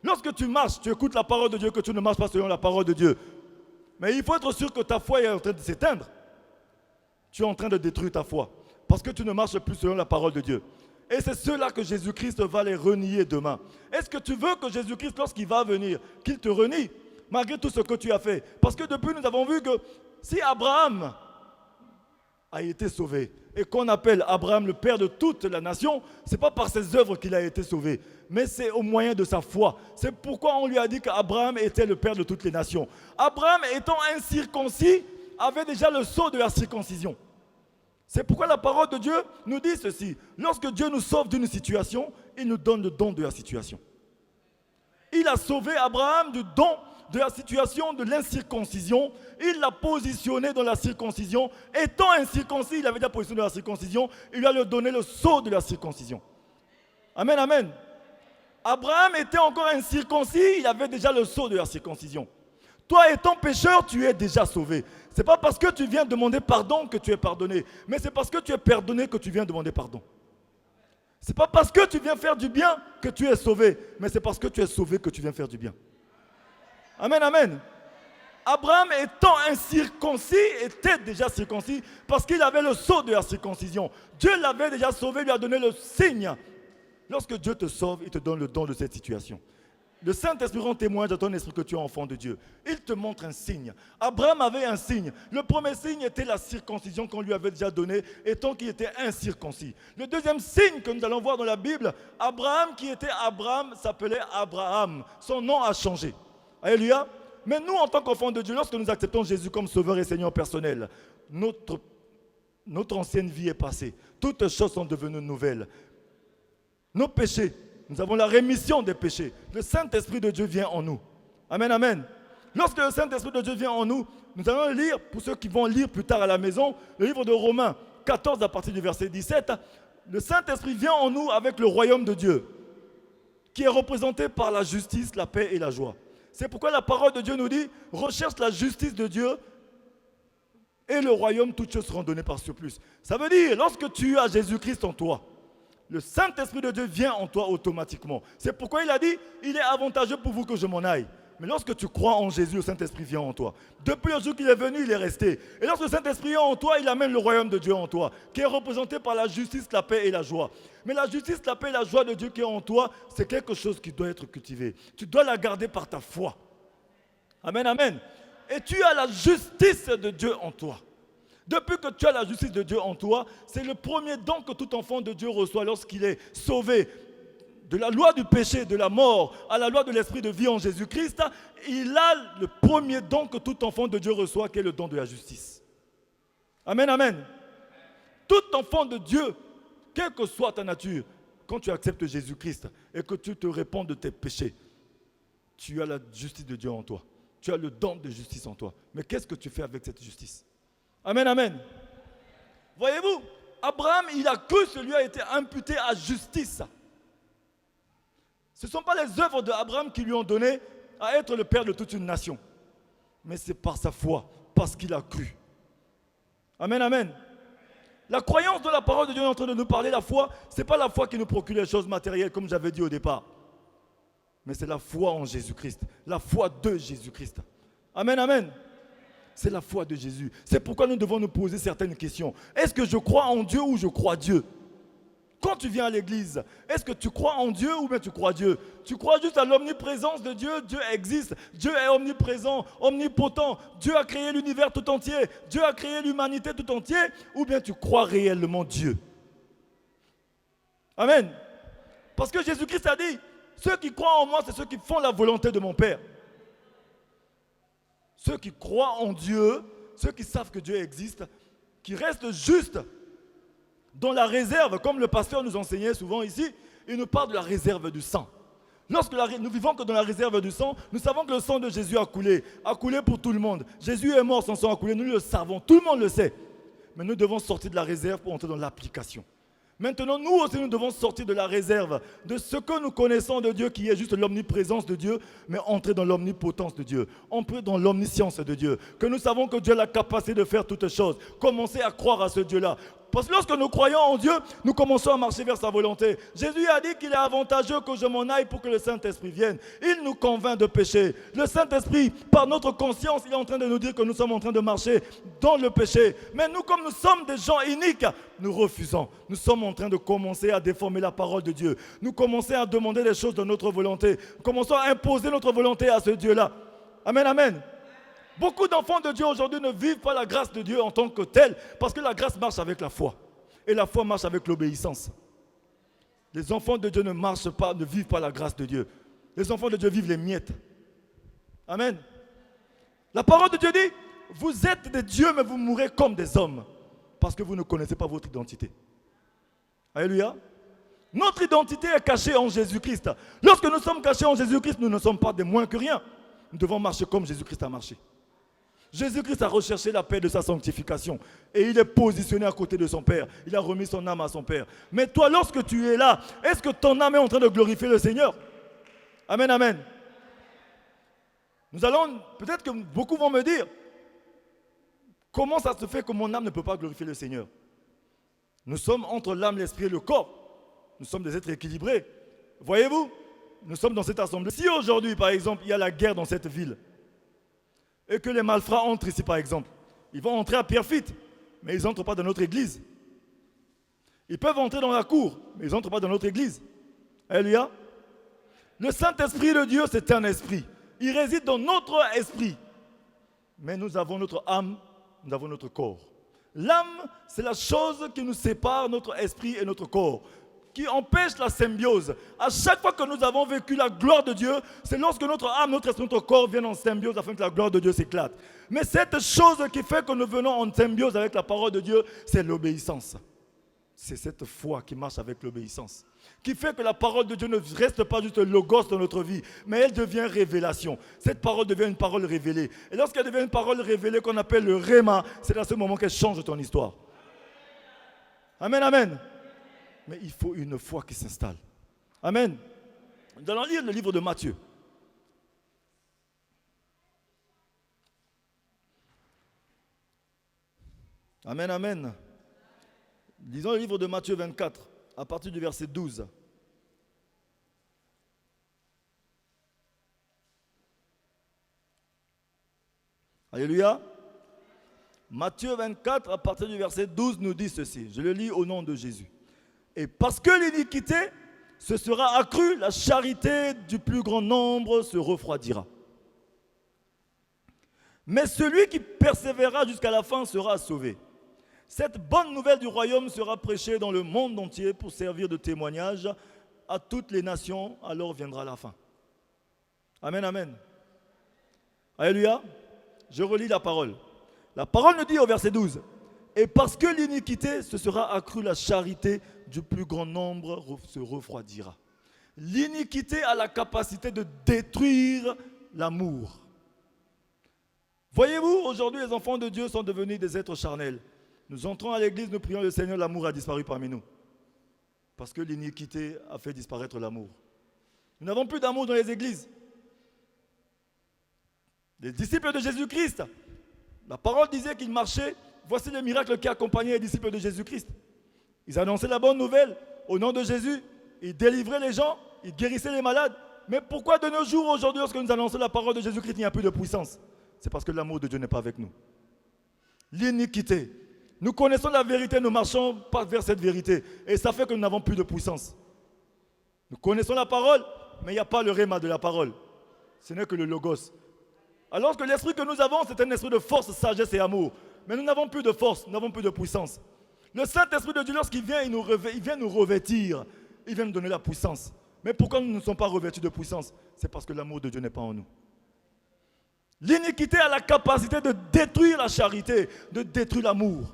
lorsque tu marches, tu écoutes la parole de Dieu, que tu ne marches pas selon la parole de Dieu. Mais il faut être sûr que ta foi est en train de s'éteindre. Tu es en train de détruire ta foi. Parce que tu ne marches plus selon la parole de Dieu. Et c'est cela que Jésus-Christ va les renier demain. Est-ce que tu veux que Jésus-Christ, lorsqu'il va venir, qu'il te renie, malgré tout ce que tu as fait? Parce que depuis, nous avons vu que si Abraham a été sauvé, et qu'on appelle Abraham le père de toute la nation, ce n'est pas par ses œuvres qu'il a été sauvé, mais c'est au moyen de sa foi. C'est pourquoi on lui a dit qu'Abraham était le père de toutes les nations. Abraham, étant incirconcis, avait déjà le sceau de la circoncision. C'est pourquoi la parole de Dieu nous dit ceci. Lorsque Dieu nous sauve d'une situation, il nous donne le don de la situation. Il a sauvé Abraham du don de la situation de l'incirconcision. Il l'a positionné dans la circoncision. Étant incirconcis, il avait déjà positionné dans la circoncision. Il lui a donné le sceau de la circoncision. Amen, amen. Abraham était encore incirconcis, il avait déjà le sceau de la circoncision. Toi étant pécheur, tu es déjà sauvé. Ce n'est pas parce que tu viens demander pardon que tu es pardonné, mais c'est parce que tu es pardonné que tu viens demander pardon. Ce n'est pas parce que tu viens faire du bien que tu es sauvé, mais c'est parce que tu es sauvé que tu viens faire du bien. Amen, amen. Abraham étant incirconcis, était déjà circoncis parce qu'il avait le sceau de la circoncision. Dieu l'avait déjà sauvé, lui a donné le signe. Lorsque Dieu te sauve, il te donne le don de cette situation. Le Saint-Esprit rend témoin de ton esprit que tu es enfant de Dieu. Il te montre un signe. Abraham avait un signe. Le premier signe était la circoncision qu'on lui avait déjà donnée, étant qu'il était incirconcis. Le deuxième signe que nous allons voir dans la Bible, Abraham qui était Abraham s'appelait Abraham. Son nom a changé. Alléluia. Mais nous, en tant qu'enfants de Dieu, lorsque nous acceptons Jésus comme Sauveur et Seigneur personnel, notre ancienne vie est passée. Toutes choses sont devenues nouvelles. Nos péchés, nous avons la rémission des péchés. Le Saint-Esprit de Dieu vient en nous. Amen, amen. Lorsque le Saint-Esprit de Dieu vient en nous, nous allons lire, pour ceux qui vont lire plus tard à la maison, le livre de Romains 14 à partir du verset 17. Le Saint-Esprit vient en nous avec le royaume de Dieu, qui est représenté par la justice, la paix et la joie. C'est pourquoi la parole de Dieu nous dit, recherche la justice de Dieu et le royaume, toutes choses seront données par surplus. Ça veut dire, lorsque tu as Jésus-Christ en toi, le Saint-Esprit de Dieu vient en toi automatiquement. C'est pourquoi il a dit, il est avantageux pour vous que je m'en aille. Mais lorsque tu crois en Jésus, le Saint-Esprit vient en toi. Depuis le jour qu'il est venu, il est resté. Et lorsque le Saint-Esprit est en toi, il amène le royaume de Dieu en toi, qui est représenté par la justice, la paix et la joie. Mais la justice, la paix et la joie de Dieu qui est en toi, c'est quelque chose qui doit être cultivé. Tu dois la garder par ta foi. Amen, amen. Et tu as la justice de Dieu en toi. Depuis que tu as la justice de Dieu en toi, c'est le premier don que tout enfant de Dieu reçoit lorsqu'il est sauvé. De la loi du péché, de la mort, à la loi de l'esprit de vie en Jésus-Christ, il a le premier don que tout enfant de Dieu reçoit, qui est le don de la justice. Amen, amen. Tout enfant de Dieu, quelle que soit ta nature, quand tu acceptes Jésus-Christ et que tu te répands de tes péchés, tu as la justice de Dieu en toi. Tu as le don de justice en toi. Mais qu'est-ce que tu fais avec cette justice? Amen, amen. Voyez-vous, Abraham, il a cru que lui a été imputé à justice. Ce ne sont pas les œuvres d'Abraham qui lui ont donné à être le père de toute une nation. Mais c'est par sa foi, parce qu'il a cru. Amen, amen. La croyance de la parole de Dieu est en train de nous parler, la foi, ce n'est pas la foi qui nous procure les choses matérielles, comme j'avais dit au départ. Mais c'est la foi en Jésus-Christ, la foi de Jésus-Christ. Amen, amen. C'est la foi de Jésus. C'est pourquoi nous devons nous poser certaines questions. Est-ce que je crois en Dieu ou je crois Dieu? Quand tu viens à l'église, est-ce que tu crois en Dieu ou bien tu crois Dieu? Tu crois juste à l'omniprésence de Dieu? Dieu existe. Dieu est omniprésent, omnipotent. Dieu a créé l'univers tout entier. Dieu a créé l'humanité tout entière. Ou bien tu crois réellement Dieu? Amen. Parce que Jésus-Christ a dit, ceux qui croient en moi, c'est ceux qui font la volonté de mon Père. Ceux qui croient en Dieu, ceux qui savent que Dieu existe, qui restent justes dans la réserve, comme le pasteur nous enseignait souvent ici, il nous parle de la réserve du sang. Lorsque nous vivons que dans la réserve du sang, nous savons que le sang de Jésus a coulé pour tout le monde. Jésus est mort, son sang a coulé, nous le savons, tout le monde le sait. Mais nous devons sortir de la réserve pour entrer dans l'application. Maintenant, nous aussi, nous devons sortir de la réserve, de ce que nous connaissons de Dieu, qui est juste l'omniprésence de Dieu, mais entrer dans l'omnipotence de Dieu, entrer dans l'omniscience de Dieu, que nous savons que Dieu a la capacité de faire toutes choses. Commencez à croire à ce Dieu-là. Parce que lorsque nous croyons en Dieu, nous commençons à marcher vers sa volonté. Jésus a dit qu'il est avantageux que je m'en aille pour que le Saint-Esprit vienne. Il nous convainc de péché. Le Saint-Esprit, par notre conscience, il est en train de nous dire que nous sommes en train de marcher dans le péché. Mais nous, comme nous sommes des gens iniques, nous refusons. Nous sommes en train de commencer à déformer la parole de Dieu. Nous commençons à demander des choses de notre volonté. Nous commençons à imposer notre volonté à ce Dieu-là. Amen, amen. Beaucoup d'enfants de Dieu aujourd'hui ne vivent pas la grâce de Dieu en tant que telle, parce que la grâce marche avec la foi. Et la foi marche avec l'obéissance. Les enfants de Dieu ne marchent pas, ne vivent pas la grâce de Dieu. Les enfants de Dieu vivent les miettes. Amen. La parole de Dieu dit, vous êtes des dieux, mais vous mourrez comme des hommes, parce que vous ne connaissez pas votre identité. Alléluia. Notre identité est cachée en Jésus-Christ. Lorsque nous sommes cachés en Jésus-Christ, nous ne sommes pas des moins que rien. Nous devons marcher comme Jésus-Christ a marché. Jésus-Christ a recherché la paix de sa sanctification et il est positionné à côté de son Père. Il a remis son âme à son Père. Mais toi, lorsque tu es là, est-ce que ton âme est en train de glorifier le Seigneur? Amen, amen. Nous allons, peut-être que beaucoup vont me dire, comment ça se fait que mon âme ne peut pas glorifier le Seigneur? Nous sommes entre l'âme, l'esprit et le corps. Nous sommes des êtres équilibrés. Voyez-vous, nous sommes dans cette assemblée. Si aujourd'hui, par exemple, il y a la guerre dans cette ville, et que les malfrats entrent ici, par exemple, ils vont entrer à Pierrefitte, mais ils n'entrent pas dans notre église. Ils peuvent entrer dans la cour, mais ils n'entrent pas dans notre église. Alléluia. Le Saint-Esprit de Dieu, c'est un esprit. Il réside dans notre esprit. Mais nous avons notre âme, nous avons notre corps. L'âme, c'est la chose qui nous sépare, notre esprit et notre corps, qui empêche la symbiose. À chaque fois que nous avons vécu la gloire de Dieu, c'est lorsque notre âme, notre esprit, notre corps viennent en symbiose afin que la gloire de Dieu s'éclate. Mais cette chose qui fait que nous venons en symbiose avec la parole de Dieu, c'est l'obéissance. C'est cette foi qui marche avec l'obéissance, qui fait que la parole de Dieu ne reste pas juste logos dans notre vie, mais elle devient révélation. Cette parole devient une parole révélée. Et lorsqu'elle devient une parole révélée qu'on appelle le réma, c'est à ce moment qu'elle change ton histoire. Amen, amen. Mais il faut une foi qui s'installe. Amen. Nous allons lire le livre de Matthieu. Amen, amen. Lisons le livre de Matthieu 24, à partir du verset 12. Alléluia. Matthieu 24, à partir du verset 12, nous dit ceci. Je le lis au nom de Jésus. Et parce que l'iniquité se sera accrue, la charité du plus grand nombre se refroidira. Mais celui qui persévérera jusqu'à la fin sera sauvé. Cette bonne nouvelle du royaume sera prêchée dans le monde entier pour servir de témoignage à toutes les nations, alors viendra la fin. Amen, amen. Alléluia. Je relis la parole. La parole nous dit au verset 12, et parce que l'iniquité se sera accrue, la charité du plus grand nombre se refroidira. L'iniquité a la capacité de détruire l'amour. Voyez-vous, aujourd'hui les enfants de Dieu sont devenus des êtres charnels. Nous entrons à l'église, nous prions le Seigneur, l'amour a disparu parmi nous. Parce que l'iniquité a fait disparaître l'amour. Nous n'avons plus d'amour dans les églises. Les disciples de Jésus-Christ, la parole disait qu'ils marchaient. Voici le miracle qui accompagnait les disciples de Jésus-Christ. Ils annonçaient la bonne nouvelle au nom de Jésus. Ils délivraient les gens, ils guérissaient les malades. Mais pourquoi de nos jours, aujourd'hui, lorsque nous annonçons la parole de Jésus-Christ, il n'y a plus de puissance? C'est parce que l'amour de Dieu n'est pas avec nous. L'iniquité. Nous connaissons la vérité, nous marchons pas vers cette vérité. Et ça fait que nous n'avons plus de puissance. Nous connaissons la parole, mais il n'y a pas le réma de la parole. Ce n'est que le logos. Alors que l'esprit que nous avons, c'est un esprit de force, sagesse et amour. Mais nous n'avons plus de force, nous n'avons plus de puissance. Le Saint-Esprit de Dieu, lorsqu'il vient, il vient nous revêtir. Il vient nous donner la puissance. Mais pourquoi nous ne sommes pas revêtus de puissance? C'est parce que l'amour de Dieu n'est pas en nous. L'iniquité a la capacité de détruire la charité, de détruire l'amour.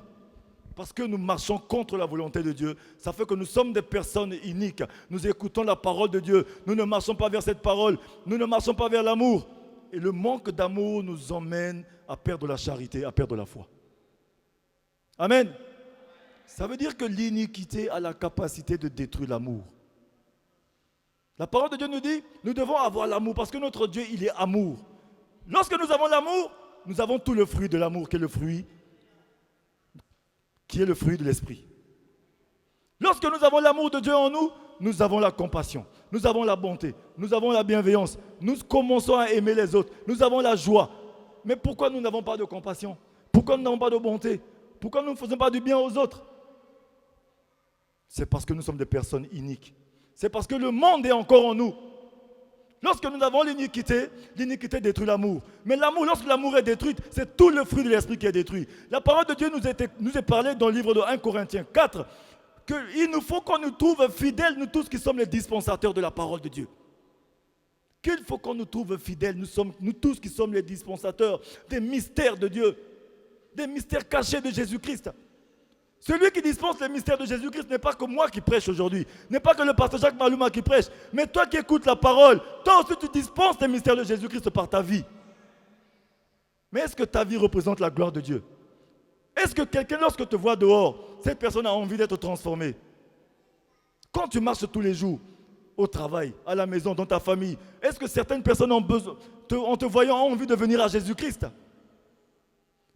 Parce que nous marchons contre la volonté de Dieu. Ça fait que nous sommes des personnes iniques. Nous écoutons la parole de Dieu. Nous ne marchons pas vers cette parole. Nous ne marchons pas vers l'amour. Et le manque d'amour nous emmène à perdre la charité, à perdre la foi. Amen. Ça veut dire que l'iniquité a la capacité de détruire l'amour. La parole de Dieu nous dit, nous devons avoir l'amour parce que notre Dieu, il est amour. Lorsque nous avons l'amour, nous avons tout le fruit de l'amour qui est le fruit de l'esprit. Lorsque nous avons l'amour de Dieu en nous, nous avons la compassion, nous avons la bonté, nous avons la bienveillance, nous commençons à aimer les autres, nous avons la joie. Mais pourquoi nous n'avons pas de compassion? Pourquoi nous n'avons pas de bonté? Pourquoi nous ne faisons pas du bien aux autres? C'est parce que nous sommes des personnes iniques. C'est parce que le monde est encore en nous. Lorsque nous avons l'iniquité détruit l'amour. Mais l'amour, lorsque l'amour est détruit, c'est tout le fruit de l'esprit qui est détruit. La parole de Dieu nous est parlé dans le livre de 1 Corinthiens 4, qu'il nous faut qu'on nous trouve fidèles, nous tous qui sommes les dispensateurs de la parole de Dieu. Qu'il faut qu'on nous trouve fidèles, nous tous qui sommes les dispensateurs des mystères de Dieu, des mystères cachés de Jésus-Christ. Celui qui dispense les mystères de Jésus-Christ n'est pas que moi qui prêche aujourd'hui, n'est pas que le pasteur Jacques Malouma qui prêche, mais toi qui écoutes la parole, toi aussi tu dispenses les mystères de Jésus-Christ par ta vie. Mais est-ce que ta vie représente la gloire de Dieu? Est-ce que quelqu'un, lorsque te voit dehors, cette personne a envie d'être transformée? Quand tu marches tous les jours, au travail, à la maison, dans ta famille, est-ce que certaines personnes ont besoin, en te voyant, ont envie de venir à Jésus-Christ?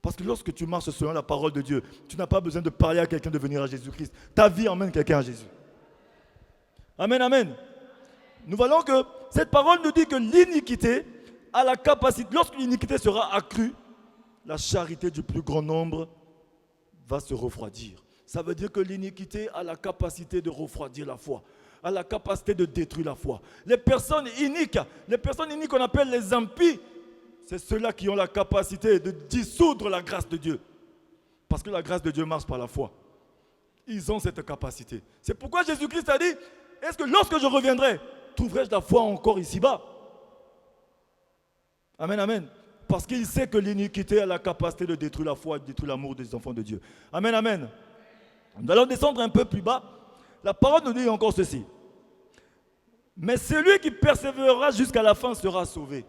Parce que lorsque tu marches selon la parole de Dieu, tu n'as pas besoin de parler à quelqu'un de venir à Jésus-Christ. Ta vie emmène quelqu'un à Jésus. Amen, amen. Nous voyons que cette parole nous dit que l'iniquité a la capacité, lorsque l'iniquité sera accrue, la charité du plus grand nombre va se refroidir. Ça veut dire que l'iniquité a la capacité de refroidir la foi, a la capacité de détruire la foi. Les personnes iniques qu'on appelle les impies, c'est ceux-là qui ont la capacité de dissoudre la grâce de Dieu. Parce que la grâce de Dieu marche par la foi. Ils ont cette capacité. C'est pourquoi Jésus-Christ a dit, est-ce que lorsque je reviendrai, trouverai-je la foi encore ici-bas? Amen, amen. Parce qu'il sait que l'iniquité a la capacité de détruire la foi, de détruire l'amour des enfants de Dieu. Amen, amen. Nous allons descendre un peu plus bas. La parole nous dit encore ceci. Mais celui qui persévérera jusqu'à la fin sera sauvé.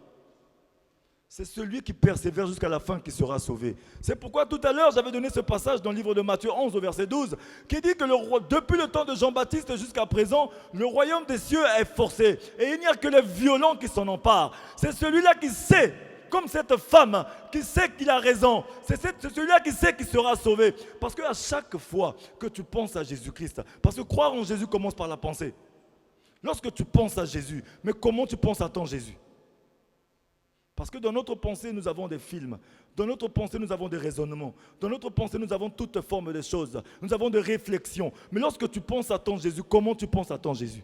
C'est celui qui persévère jusqu'à la fin qui sera sauvé. C'est pourquoi tout à l'heure, j'avais donné ce passage dans le livre de Matthieu 11 au verset 12 qui dit que depuis le temps de Jean-Baptiste jusqu'à présent, le royaume des cieux est forcé. Et il n'y a que les violents qui s'en emparent. C'est celui-là qui sait, comme cette femme, qui sait qu'il a raison. C'est celui-là qui sait qu'il sera sauvé. Parce qu'à chaque fois que tu penses à Jésus-Christ, parce que croire en Jésus commence par la pensée. Lorsque tu penses à Jésus, mais comment tu penses à ton Jésus? Parce que dans notre pensée, nous avons des films. Dans notre pensée, nous avons des raisonnements. Dans notre pensée, nous avons toutes formes de choses. Nous avons des réflexions. Mais lorsque tu penses à ton Jésus, comment tu penses à ton Jésus?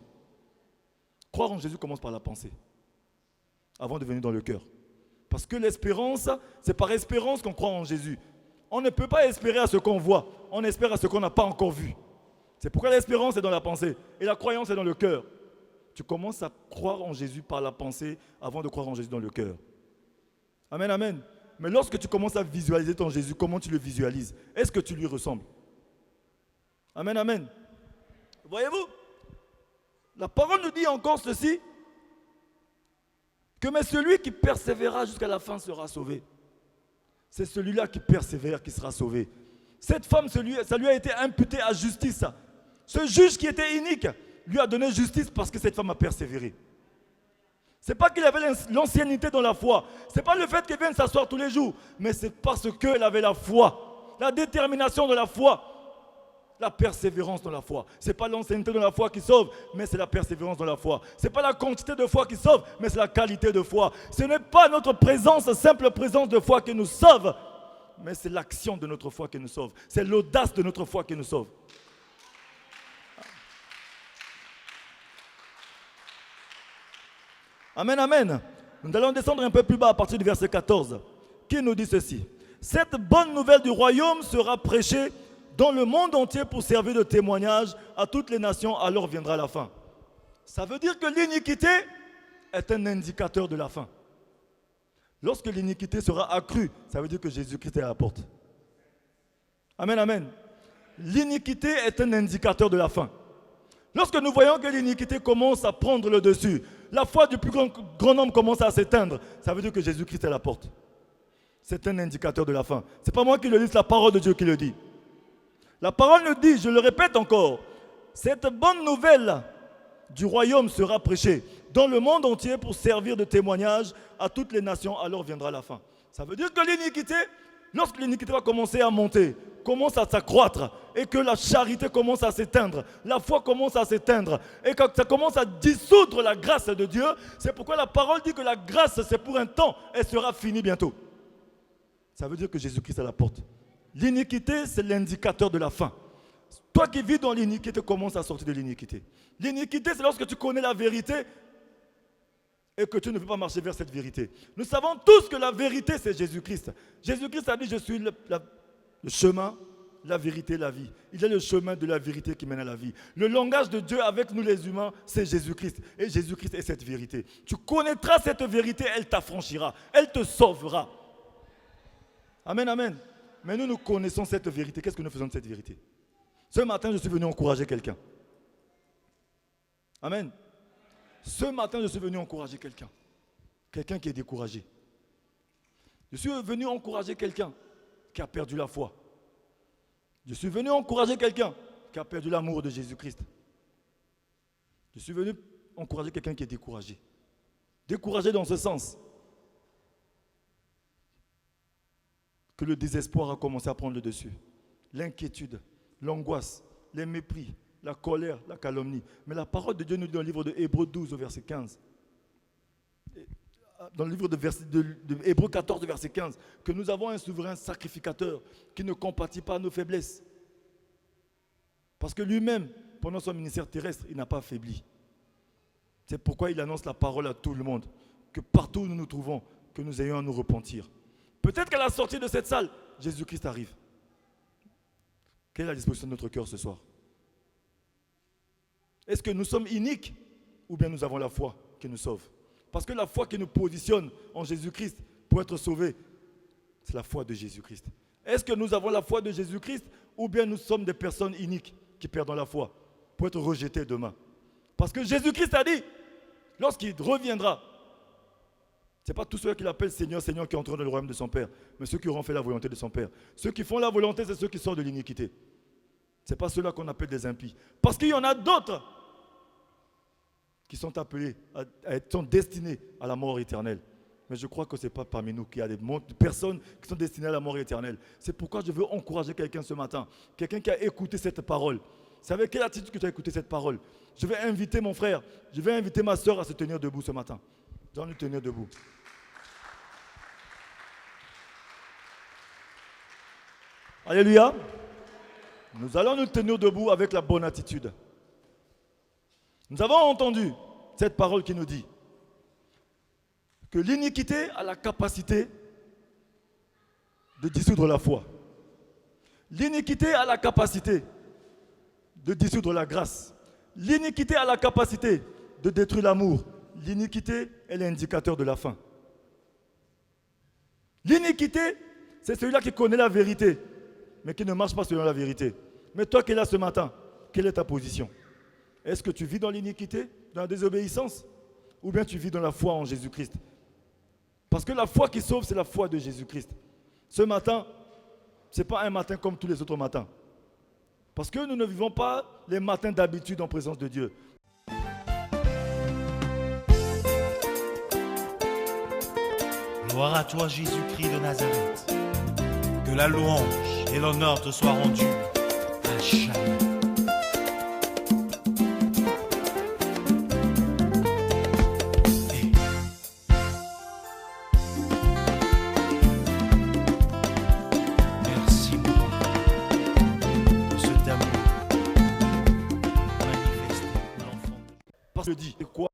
Croire en Jésus commence par la pensée, avant de venir dans le cœur. Parce que l'espérance, c'est par espérance qu'on croit en Jésus. On ne peut pas espérer à ce qu'on voit. On espère à ce qu'on n'a pas encore vu. C'est pourquoi l'espérance est dans la pensée. Et la croyance est dans le cœur. Tu commences à croire en Jésus par la pensée avant de croire en Jésus dans le cœur. Amen, amen. Mais lorsque tu commences à visualiser ton Jésus, comment tu le visualises? Est-ce que tu lui ressembles? Amen, amen. Voyez-vous, la parole nous dit encore ceci, que mais celui qui persévérera jusqu'à la fin sera sauvé. C'est celui-là qui persévère qui sera sauvé. Cette femme, ça lui a été imputé à justice. Ce juge qui était inique lui a donné justice parce que cette femme a persévéré. Ce n'est pas qu'il avait l'ancienneté dans la foi. Ce n'est pas le fait qu'elle vienne s'asseoir tous les jours. Mais c'est parce qu'elle avait la foi. La détermination de la foi. La persévérance dans la foi. Ce n'est pas l'ancienneté dans la foi qui sauve, mais c'est la persévérance dans la foi. Ce n'est pas la quantité de foi qui sauve, mais c'est la qualité de foi. Ce n'est pas notre présence, simple présence de foi qui nous sauve, mais c'est l'action de notre foi qui nous sauve. C'est l'audace de notre foi qui nous sauve. Amen, amen. Nous allons descendre un peu plus bas à partir du verset 14, qui nous dit ceci. Cette bonne nouvelle du royaume sera prêchée dans le monde entier pour servir de témoignage à toutes les nations, alors viendra la fin. Ça veut dire que l'iniquité est un indicateur de la fin. Lorsque l'iniquité sera accrue, ça veut dire que Jésus-Christ est à la porte. Amen, amen. L'iniquité est un indicateur de la fin. Lorsque nous voyons que l'iniquité commence à prendre le dessus, la foi du plus grand nombre commence à s'éteindre, ça veut dire que Jésus-Christ est à la porte. C'est un indicateur de la fin. Ce n'est pas moi qui le dis, c'est la parole de Dieu qui le dit. La parole nous dit, je le répète encore, cette bonne nouvelle du royaume sera prêchée dans le monde entier pour servir de témoignage à toutes les nations, alors viendra la fin. Ça veut dire que l'iniquité, lorsque l'iniquité va commencer à monter, commence à s'accroître et que la charité commence à s'éteindre, la foi commence à s'éteindre et que ça commence à dissoudre la grâce de Dieu, c'est pourquoi la parole dit que la grâce c'est pour un temps, elle sera finie bientôt. Ça veut dire que Jésus-Christ est à la porte. L'iniquité c'est l'indicateur de la fin. Toi qui vis dans l'iniquité, commence à sortir de l'iniquité. L'iniquité c'est lorsque tu connais la vérité et que tu ne veux pas marcher vers cette vérité. Nous savons tous que la vérité c'est Jésus-Christ. Jésus-Christ a dit je suis le chemin, la vérité, la vie. Il est le chemin de la vérité qui mène à la vie. Le langage de Dieu avec nous les humains, c'est Jésus-Christ. Et Jésus-Christ est cette vérité. Tu connaîtras cette vérité, elle t'affranchira, elle te sauvera. Amen, amen. Mais nous connaissons cette vérité. Qu'est-ce que nous faisons de cette vérité? Ce matin, je suis venu encourager quelqu'un. Amen. Ce matin, je suis venu encourager quelqu'un. Quelqu'un qui est découragé. Je suis venu encourager quelqu'un qui a perdu la foi. Je suis venu encourager quelqu'un qui a perdu l'amour de Jésus-Christ. Je suis venu encourager quelqu'un qui est découragé. Découragé dans ce sens que le désespoir a commencé à prendre le dessus. L'inquiétude, l'angoisse, les mépris, la colère, la calomnie. Mais la parole de Dieu nous dit dans le livre de Hébreux 12 au verset 15. Dans le livre de Hébreux 14, verset 15, que nous avons un souverain sacrificateur qui ne compatit pas à nos faiblesses. Parce que lui-même, pendant son ministère terrestre, il n'a pas faibli. C'est pourquoi il annonce la parole à tout le monde, que partout où nous nous trouvons, que nous ayons à nous repentir. Peut-être qu'à la sortie de cette salle, Jésus-Christ arrive. Quelle est la disposition de notre cœur ce soir? Est-ce que nous sommes iniques ou bien nous avons la foi qui nous sauve? Parce que la foi qui nous positionne en Jésus-Christ pour être sauvés, c'est la foi de Jésus-Christ. Est-ce que nous avons la foi de Jésus-Christ ou bien nous sommes des personnes iniques qui perdent la foi pour être rejetés demain? Parce que Jésus-Christ a dit, lorsqu'il reviendra, ce n'est pas tous ceux qui l'appellent Seigneur, Seigneur qui entreront dans le royaume de son Père, mais ceux qui auront fait la volonté de son Père. Ceux qui font la volonté, c'est ceux qui sortent de l'iniquité. Ce n'est pas ceux-là qu'on appelle des impies. Parce qu'il y en a d'autres qui sont appelés, sont destinés à la mort éternelle. Mais je crois que ce n'est pas parmi nous qu'il y a des personnes qui sont destinées à la mort éternelle. C'est pourquoi je veux encourager quelqu'un ce matin, quelqu'un qui a écouté cette parole. C'est avec quelle attitude que tu as écouté cette parole? Je vais inviter mon frère, je vais inviter ma soeur à se tenir debout ce matin. Nous allons nous tenir debout. Alléluia. Nous allons nous tenir debout avec la bonne attitude. Nous avons entendu cette parole qui nous dit que l'iniquité a la capacité de dissoudre la foi. L'iniquité a la capacité de dissoudre la grâce. L'iniquité a la capacité de détruire l'amour. L'iniquité est l'indicateur de la fin. L'iniquité, c'est celui-là qui connaît la vérité, mais qui ne marche pas selon la vérité. Mais toi qui es là ce matin, quelle est ta position? Est-ce que tu vis dans l'iniquité, dans la désobéissance, ou bien tu vis dans la foi en Jésus-Christ? Parce que la foi qui sauve, c'est la foi de Jésus-Christ. Ce matin, ce n'est pas un matin comme tous les autres matins. Parce que nous ne vivons pas les matins d'habitude en présence de Dieu. Gloire à toi, Jésus-Christ de Nazareth. Que la louange et l'honneur te soient rendus à jamais. Merci, mon Dieu, de cet amour manifesté pour l'enfant. Parce que je dis, c'est quoi?